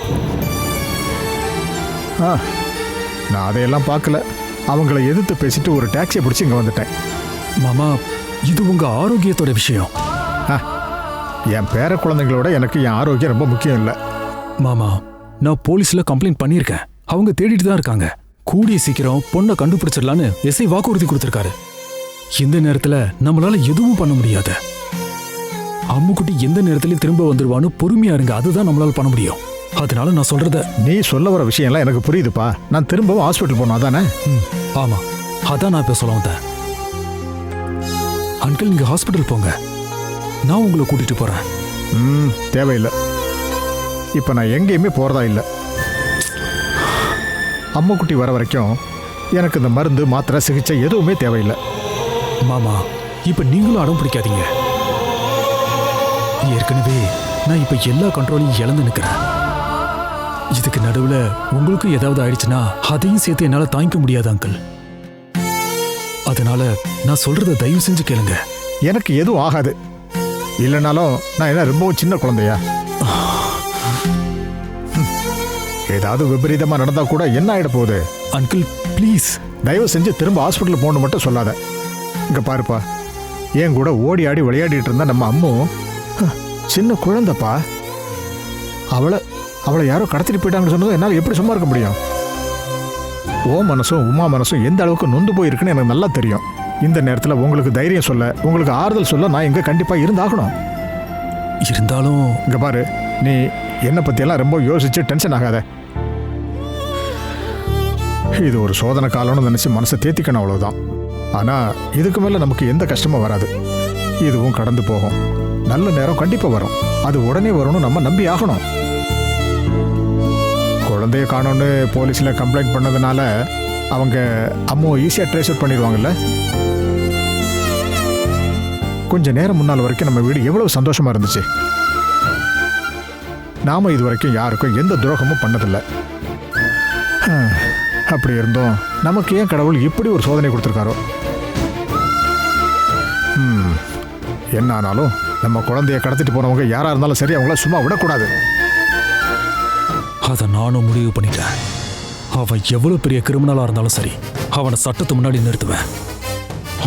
நான் அதையெல்லாம் பார்க்கல. அவங்கள எதிர்த்து பேசிட்டு ஒரு டாக்ஸியை பிடிச்சி இங்கே வந்துட்டேன். மாமா, இது உங்க ஆரோக்கியத்தோட விஷயம். என் பேர குழந்தைங்களோட எனக்கு என் ஆரோக்கியம் ரொம்ப முக்கியம் இல்லை. மாமா, நான் போலீஸ்ல கம்ப்ளைண்ட் பண்ணியிருக்கேன். அவங்க தேடிட்டு தான் இருக்காங்க. கூடிய சீக்கிரம் பொண்ணை கண்டுபிடிச்சிடலான்னு எஸ்ஐ வாக்குறுதி கொடுத்திருக்காரு. இந்த நேரத்துல நம்மளால எதுவும் பண்ண முடியாது. அம்முக்குட்டி எந்த நேரத்திலயும் திரும்ப வந்துருவான்னு பொறுமையா இருங்க, அதுதான் நம்மளால பண்ண முடியும். அதனால நான் சொல்றத நீ சொல்ல வர விஷயம்லாம் எனக்கு புரியுதுப்பா. நான் திரும்பவும் ஹாஸ்பிட்டல் போனோம் அதானே? ஆமா, அதான் நான் இப்ப சொல்ல வந்தேன். அங்கிள், நீங்க ஹாஸ்பிட்டல் போங்க, நான் உங்களை கூட்டிட்டு போறேன். தேவையில்லை. இப்போ நான் எங்கேயுமே போறதா இல்லை. அம்முக்குட்டி வர வரைக்கும் எனக்கு இந்த மருந்து மாத்திரை சிகிச்சை எதுவுமே தேவையில்லை. மாமா, இப்ப நீங்களும் அடம் பிடிக்காதீங்க. ஏற்கனவே நான் இப்ப எல்லா கண்ட்ரோலையும் இழந்து நிக்கிறேன். இதுக்கு நடுவுல உங்களுக்கு ஏதாவது ஆயிடுச்சுன்னா அதையும் சேர்த்து என்னால தாங்கிக்க முடியாது அங்கிள். அதனால நான் சொல்றத தயவு செஞ்சு கேளுங்க. எனக்கு எதுவும் ஆகாது. இல்லைனாலும் நான் என்ன ரொம்பவும் சின்ன குழந்தையா? ஏதாவது விபரீதமா நடந்தா கூட என்ன ஆயிட போகுது? அங்கிள் ப்ளீஸ், தயவு செஞ்சு திரும்ப ஹாஸ்பிட்டல் போகணும் மட்டும் சொல்லாத. இங்க பாருப்பா, என் கூட ஓடி ஆடி விளையாடிட்டு இருந்தா நம்ம அம்மு சின்ன குழந்தைப்பா. அவளை யாரோ கடத்திட்டு போயிட்டாங்கன்னு சொன்னதும் என்னால் எப்படி சும்மா இருக்க முடியும்? ஓ மனசும் உமா மனசும் எந்த அளவுக்கு நொந்து போயிருக்குன்னு எனக்கு நல்லா தெரியும். இந்த நேரத்தில் உங்களுக்கு தைரியம் சொல்ல, உங்களுக்கு ஆறுதல் சொல்ல நான் இங்கே கண்டிப்பாக இருந்தாகணும். இருந்தாலும் இங்கே பாரு, நீ என்னை பற்றியெல்லாம் ரொம்ப யோசிச்சு டென்ஷன் ஆகாத. இது ஒரு சோதனை காலம்னு நினச்சி மனசை தேத்திக்கணும், அவ்வளோதான். ஆனால் இதுக்கு மேலே நமக்கு எந்த கஷ்டமும் வராது. இதுவும் கடந்து போகும். நல்ல நேரம் கண்டிப்பாக வரும். அது உடனே வரும்னு நம்ம நம்பி ஆகணும். குழந்தைய காணோன்னு போலீஸில் கம்ப்ளைண்ட் பண்ணதுனால அவங்க அம்மாவை ஈஸியாக ட்ரேஸ் அவுட் பண்ணிடுவாங்கல்ல. கொஞ்ச நேரம் முன்னால் வரைக்கும் நம்ம வீடு எவ்வளவு சந்தோஷமா இருந்துச்சு. நாம இது வரைக்கும் யாருக்கும் எந்த துரோகமும் பண்ணதில்லை. அப்படி இருந்தோம் நமக்கு ஏன் கடவுள் இப்படி ஒரு சோதனை கொடுத்துருக்காரோ? என்ன ஆனாலும் நம்ம குழந்தைய கடத்திட்டு போனவங்க யாரா இருந்தாலும் சரி, அவங்கள சும்மா விடக்கூடாது. அதை நானும் முடிவு பண்ணிட்டேன். அவன் எவ்வளவு பெரிய கிரிமினலா இருந்தாலும் சரி, அவனை சட்டத்து முன்னாடி நிறுத்துவேன்.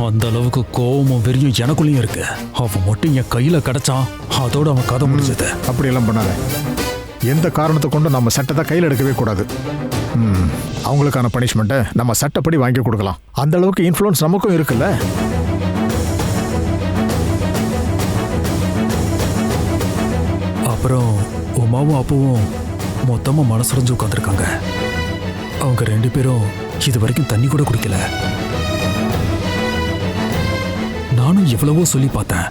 அந்த அளவுக்கு கோவமும் வெறியும் எனக்குள்ளேயும் இருக்கு. அவன் மட்டும் என் கையில கிடைச்சான், அதோட அவன் கதை முடிஞ்சது. அப்படியெல்லாம் பண்ணாத. எந்த காரணத்தை கொண்டு நம்ம சட்டத்தை கையில் எடுக்கவே கூடாது. அவங்களுக்கான பனிஷ்மெண்ட்டை நம்ம சட்டப்படி வாங்கி கொடுக்கலாம். அந்த அளவுக்கு இன்ஃப்ளூயன்ஸ் நமக்கும் இருக்குல்ல. அப்புறம் உமாவும் அப்பாவும் மொத்தமா மனசுடைஞ்சு உட்காந்துருக்காங்க. அவங்க 2 பேரும் இது வரைக்கும் தண்ணி கூட குடிக்கல. நானும் எவ்வளவோ சொல்லி பார்த்தேன்.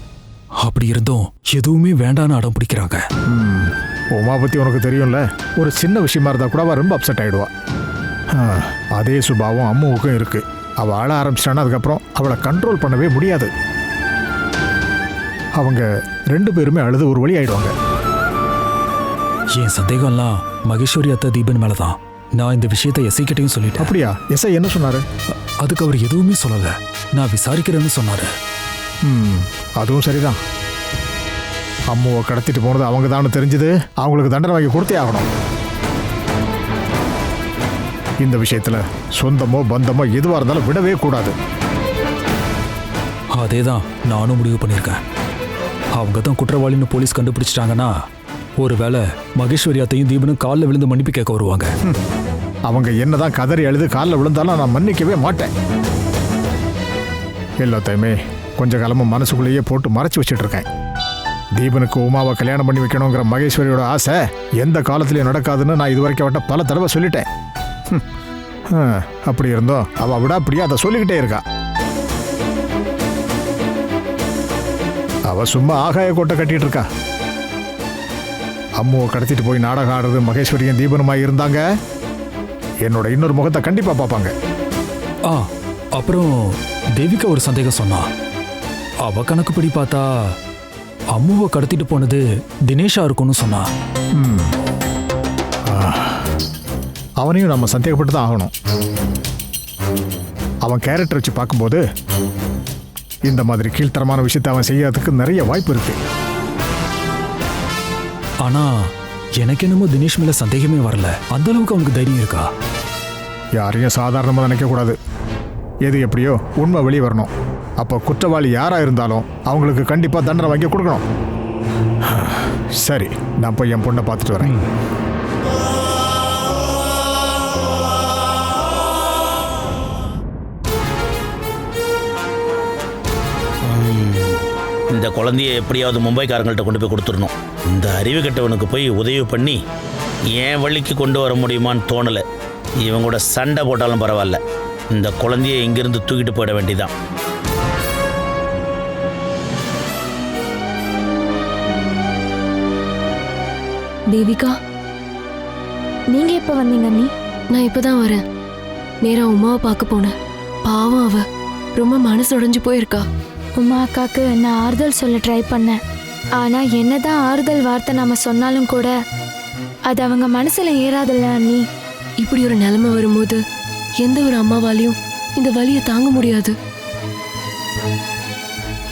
அப்படி இருந்தும் எதுவுமே வேண்டான்னு அடம் பிடிக்கிறாங்க. உமா பத்தி உனக்கு தெரியும்ல, ஒரு சின்ன விஷயமா இருந்தா கூட அவ ரொம்ப அப்செட் ஆயிடுவா. அதே சுபாவம் அம்முவுக்கும் இருக்கு. அவள் ஆள ஆரம்பிச்சிட்டான்னா அதுக்கப்புறம் அவளை கண்ட்ரோல் பண்ணவே முடியாது. அவங்க 2 பேருமே அழுது ஒரு வழி ஆயிடுவாங்க. என் சந்தேகம்லாம் மகேஸ்வரி அத்தை தீபன் மேலதான். நான் இந்த விஷயத்தை எஸ்ஐ கிட்டையும் சொல்லிட்டேன். அப்படியா? எஸ்ஐ என்ன சொன்னாரு? அதுக்கு அவர் எதுவுமே சொல்லல. நான் விசாரிக்கிறேன்னு சொன்னாரு. அதுவும் சரிதான். அம்முவை கடத்திட்டு போனது அவங்க தான் தெரிஞ்சது. அவங்களுக்கு தண்டனை வாங்கி கொடுத்தே ஆகணும். இந்த விஷயத்துல சொந்தமோ பந்தமோ எதுவா இருந்தாலும் விடவே கூடாது. அதேதான் நானும் முடிவு பண்ணியிருக்கேன். அவங்க தான் குற்றவாளின்னு போலீஸ் கண்டுபிடிச்சிட்டாங்கன்னா ஒருவேளை மகேஸ்வரி அத்தையும் தீபனும் காலில் விழுந்து மன்னிப்பு கேட்க வருவாங்க. அவங்க என்னதான் கதறி அழுது காலில் விழுந்தாலும் நான் மன்னிக்கவே மாட்டேன். எல்லாத்தையுமே கொஞ்ச காலமா மனசுக்குள்ளேயே போட்டு மறைச்சு வச்சுட்டு இருக்கேன். தீபனுக்கு உமாவை கல்யாணம் பண்ணி வைக்கணுங்கிற மகேஸ்வரியோட ஆசை எந்த காலத்திலையும் நடக்காதுன்னு நான் இது வரைக்கும் அவட்ட பல தடவை சொல்லிட்டேன். அப்படி இருந்தோம் அவ விடாப்படியா அதை சொல்லிக்கிட்டே இருக்கா. அவ சும்மா ஆகாய கோட்டை கட்டிட்டு இருக்கா. அம்முவை கடத்திட்டு போய் நாடகம் ஆடுறது மகேஸ்வரியும் தீபனுமாய் இருந்தாங்க. என்னோட இன்னொரு முகத்தை கண்டிப்பா பார்ப்பாங்க. அப்புறம் தேவிகா ஒரு சந்தேகம் சொன்னா. அவ கணக்குப்படி பார்த்தா அம்முவை கடத்திட்டு போனது தினேஷா இருக்கும்னு சொன்னா. அவனையும் நம்ம சந்தேகப்பட்டு தான் ஆகணும். அவன் கேரக்டர் வச்சு பார்க்கும்போது இந்த மாதிரி கீழ்த்தரமான விஷயத்தை அவன் செய்யறதுக்கு நிறைய வாய்ப்பு இருக்கு. ஆனா எனக்கு என்னமோ தினேஷ் மேல சந்தேகமே வரல. அந்த அளவுக்கு அவனுக்கு தைரியம் இருக்கா? யாரையும் சாதாரணமாக நினைக்க கூடாது. எது எப்படியோ உண்மை வெளியே வரணும். அப்போ குற்றவாளி யாரா இருந்தாலும் அவங்களுக்கு கண்டிப்பா தண்டனை வாங்கி கொடுக்கணும். சரி, நான் போய் என் பொண்ணை பார்த்துட்டு வரேன். இந்த குழந்தைய எப்படியாவது மும்பைக்காரங்கள்ட்ட கொண்டு போய் கொடுத்துடணும். இந்த அறிவு கெட்டவனுக்கு போய் உதவி பண்ணி என் வழிக்கு கொண்டு வர முடியுமான்னு தோணலை. இவங்க கூட சண்டை போட்டாலும் பரவாயில்ல, இந்த குழந்தைய இங்கிருந்து தூக்கிட்டு போயிட வேண்டியதான். தேவிகா, நீங்க எப்ப வந்தீங்க அண்ணி? நான் இப்பதான் வரேன். நேரா உமாவை பார்க்க போனேன். பாவம், அவ ரொம்ப மனசு உடைஞ்சு போயிருக்கா. உமா அக்காக்கு நான் ஆறுதல் சொல்ல ட்ரை பண்ணேன். ஆனா என்னதான் ஆறுதல் வார்த்தை நாம சொன்னாலும் கூட அது அவங்க மனசுல ஏறாதில்ல அண்ணி. இப்படி ஒரு நிலைமை வரும்போது எந்த ஒரு அம்மாவாலையும் இந்த வலியை தாங்க முடியாது.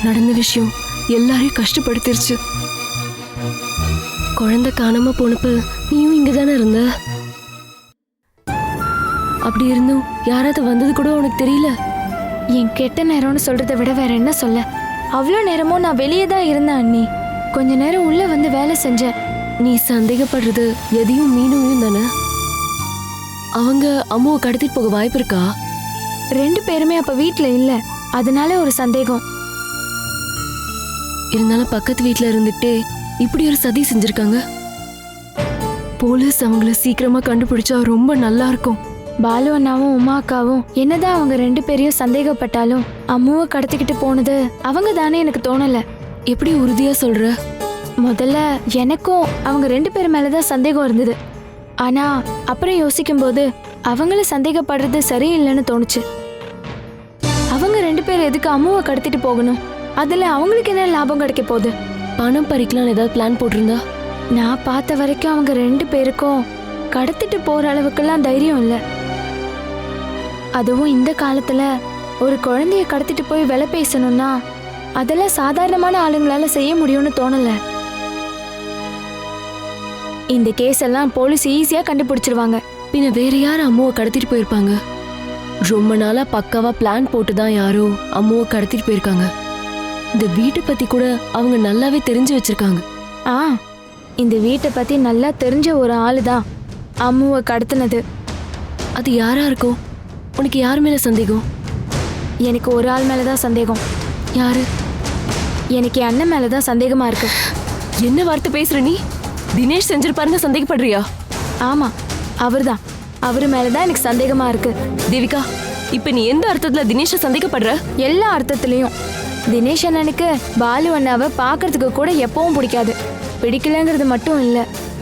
நடந்த விஷயம் எல்லாரையும் கஷ்டப்படுத்திருச்சு. குழந்தை காணாம போனப்ப நீயும் இங்க தானே இருந்த. அப்படி இருந்தும் யாராவது வந்தது கூட உனக்கு தெரியல. என் கெட்ட நேரம்னு சொல்றதை விட வேற என்ன சொல்ல. அவ்வளோ நேரமும் நான் வெளியே தான் இருந்தேன் அண்ணி. கொஞ்ச நேரம் உள்ள வந்து வேலை செஞ்சேன். நீ சந்தேகப்படுறது எதையும் மீனும் தானே. அவங்க அம்மாவை கடத்திட்டு போக வாய்ப்பு இருக்கா? 2 பேருமே அப்ப வீட்ல இல்ல, அதனால ஒரு சந்தேகம். இருந்தாலும் பக்கத்து வீட்டுல இருந்துட்டே இப்படி ஒரு சதி செஞ்சிருக்காங்க. போலீஸ் அவங்கள சீக்கிரமா கண்டுபிடிச்சா ரொம்ப நல்லா இருக்கும். பாலு அண்ணாவும் உமா அக்காவும் என்னதான் அவங்க 2 பேரையும் சந்தேகப்பட்டாலும் அம்முவை கடத்திக்கிட்டு போனது அவங்க தானே எனக்கு தோணல. எப்படி உறுதியா சொல்ற? முதல்ல எனக்கும் அவங்க 2 பேர் மேலதான் சந்தேகம் இருந்தது. ஆனா அப்புறம் யோசிக்கும் போது அவங்கள சந்தேகப்படுறது சரியில்லைன்னு தோணுச்சு. அவங்க 2 பேர் எதுக்கு அம்முவை கடத்திட்டு போகணும்? அதுல அவங்களுக்கு என்ன லாபம் கிடைக்க போகுது? பணம் பறிக்கலாம்னு ஏதாவது பிளான் போட்டிருந்தா? நான் பார்த்த வரைக்கும் அவங்க 2 பேருக்கும் கடத்திட்டு போற அளவுக்குலாம் தைரியம் இல்லை. அதுவும் இந்த காலத்துல ஒரு குழந்தைய கடத்திட்டு போய் விலை பேசணும்னா அதெல்லாம் சாதாரணமான ஆளுங்களால செய்ய முடியும்னு தோணல. இந்த கேஸ் எல்லாம் போலீஸ் ஈஸியா கண்டுபிடிச்சிருவாங்க. பின்ன வேற யார் அம்மாவை கடத்திட்டு போயிருப்பாங்க? ரொம்ப நாளா பக்காவா பிளான் போட்டு தான் யாரோ அம்மாவை கடத்திட்டு போயிருக்காங்க. இந்த வீட்டை பத்தி கூட அவங்க நல்லாவே தெரிஞ்சு வச்சிருக்காங்க. இந்த வீட்டை பத்தி நல்லா தெரிஞ்ச ஒரு ஆளு தான் அம்முவை கடத்தினது. அது யாரா இருக்கும்? உனக்கு யார் மேல சந்தேகம்? எனக்கு ஒரு ஆள் மேலதான் சந்தேகம். யாரு? எனக்கு என் அண்ணன் மேலதான் சந்தேகமா இருக்கு. என்ன வார்த்தை பேசுற நீ? தினேஷ் செஞ்சிருப்பாருன்னு சந்தேகப்படுறியா? ஆமா, அவர்தான். அவரு மேலதான் எனக்கு சந்தேகமா இருக்கு. தேவிகா, இப்ப நீ எந்த அர்த்தத்துல தினேஷ சந்தேகப்படுற? எல்லா அர்த்தத்திலையும். தினேஷ் அண்ணனுக்கு பாலு அண்ணாவை பாக்குறதுக்கு கூட எப்பவும் பிடிக்காது. பிடிக்கலங்கிறது மட்டும் இல்ல,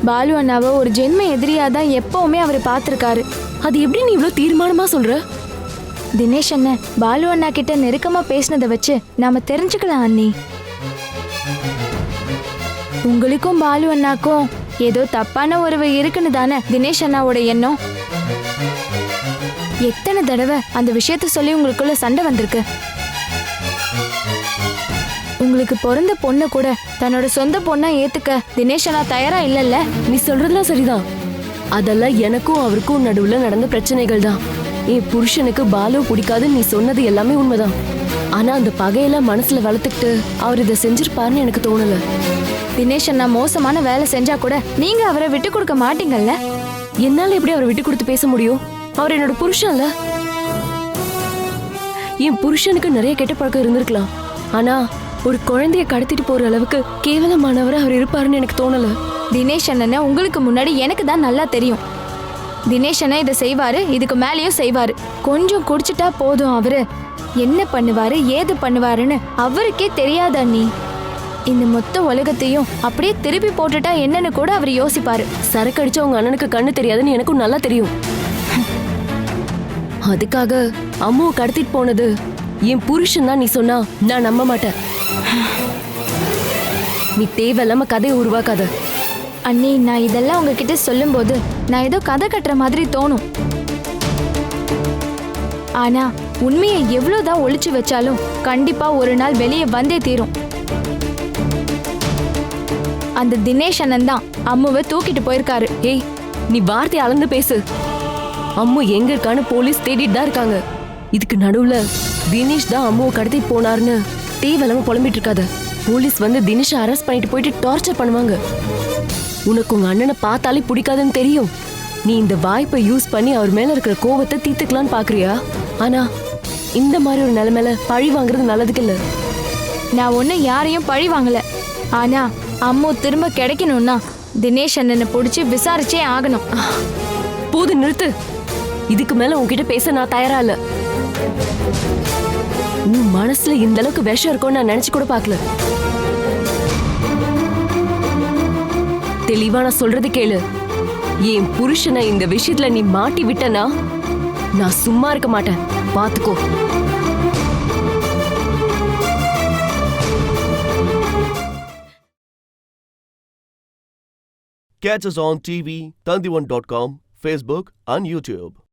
பாலு அண்ணாவை ஒரு ஜென்ம எதிரியாதான் எப்பவுமே அவரு பார்த்திருக்காரு. அது எப்படி நீ இவ்வளவு தீர்மானமா சொல்ற? தினேஷ் அண்ணன் பாலு அண்ணா கிட்ட நெருக்கமா பேசினதை வச்சு நாம தெரிஞ்சுக்கலாம் அண்ணி. உங்களுக்கும் பாலு அண்ணாக்கும் ஏதோ தப்பான உறவு இருக்குன்னு தானே தினேஷ் அண்ணாவோட எண்ணம். எத்தனை தடவை அந்த விஷயத்த சொல்லி உங்களுக்குள்ள சண்டை வந்திருக்கு. உங்களுக்கு பிறந்த பொண்ணு கூட தன்னோட சொந்த பொண்ணா ஏத்துக்க தினேஷ் அண்ணா தயாரா இல்லல்ல? நீ சொல்றதுலாம் சரிதான். அதெல்லாம் எனக்கும் அவருக்கும் நடுவுல நடந்த பிரச்சனைகள் தான். என் புருஷனுக்கு பாலு பிடிக்காதுன்னு நீ சொன்னது எல்லாமே உண்மைதான். ஆனா அந்த பகையெல்லாம் மனசுல வளர்த்துக்கிட்டு அவர் இதை செஞ்சிருப்பாருன்னு எனக்கு தோணல. தினேஷ் அண்ணா மோசமான வேலை செஞ்சா கூட நீங்க அவரை விட்டு கொடுக்க மாட்டீங்கல்ல? என்னால எப்படி அவரை விட்டு கொடுத்து பேச முடியும்? அவர் என்னோட புருஷன்ல. என் புருஷனுக்கு நிறைய கெட்ட பழக்கம் இருந்திருக்கலாம். ஆனா ஒரு குழந்தைய கடத்திட்டு போற அளவுக்கு கேவலமானவர் அவர் இருப்பாருன்னு எனக்கு தோணல. தினேஷ் அண்ணனை உங்களுக்கு முன்னாடி எனக்கு தான் நல்லா தெரியும். தினேஷ் அண்ணன் இதை செய்வாரு, இதுக்கு மேலேயும் செய்வாரு. கொஞ்சம் குடிச்சிட்டா போதும், அவரு என்ன பண்ணுவாரு ஏது பண்ணுவாருன்னு அவருக்கே தெரியாத அண்ணி. இந்த மொத்த உலகத்தையும் அப்படியே திருப்பி போட்டுட்டா என்னன்னு கூட அவர் யோசிப்பாரு. சரக்கு அடிச்சா உங்க அண்ணனுக்கு கண்ணு தெரியாதுன்னு எனக்கும் நல்லா தெரியும். அதுக்காக அம்மாவை கடத்திட்டு போனது என் புருஷன் தான் நீ சொன்னா நான் நம்ப மாட்டேன். நீ தேவையில்லாம கதையை உருவாக்காத. அண்ணி, நான் இதெல்லாம் உங்ககிட்ட சொல்லும் போது நான் ஏதோ கதை கட்டுற மாதிரி தோணும். ஆனா உண்மையை எவ்வளவுதான் ஒளிச்சு வச்சாலும் கண்டிப்பா ஒரு நாள் வெளியே வந்தே தீரும். அந்த தினேஷ் அண்ணன் தான் அம்முவை தூக்கிட்டு போயிருக்காரு. ஏய், நீ வார்த்தை அளந்து பேசு. அம்மு எங்க இருக்கான்னு போலீஸ் தேடிட்டு தான் இருக்காங்க. இதுக்கு நடுவுல தினேஷ் தான் அம்முவை கடத்திட்டு போனாருன்னு தேவையில்லாம புலம்பிட்டு இருக்காத. போலீஸ் வந்து தினேஷை அரெஸ்ட் பண்ணிட்டு போயிட்டு டார்ச்சர் பண்ணுவாங்க. உனக்கு உங்க அண்ணனை பார்த்தாலே பிடிக்காதுன்னு தெரியும். நீ இந்த வாய்ப்பை யூஸ் பண்ணி அவர் மேல இருக்கிற கோபத்தை தீர்த்துக்கலான்னு பாக்குறியா? ஆனா இந்த மாதிரி ஒரு நிலைமையில பழி வாங்குறது நல்லதுக்கு இல்ல. நான் ஒன்னும் யாரையும் பழி வாங்கல. ஆனா அம்மு திரும்ப கிடைக்கணும்னா தினேஷ் அண்ணனை பிடிச்சி விசாரிச்சே ஆகணும். போது நிறுத்து. இதுக்கு மேல உன்கிட்ட பேச நான் தயாரா இல்ல. உன் மனசுல இந்த அளவுக்கு விஷம் இருக்கும்னு நான் நினைச்சு கூட பார்க்கல. தெளிவா நான் சொல்றது கேளு. என் புருஷனை இந்த விஷயத்துல நீ மாட்டி விட்டனா நான் சும்மா இருக்க மாட்டேன், பாத்துக்கோ. Catch us on TV, Tandivan.com, Facebook and YouTube.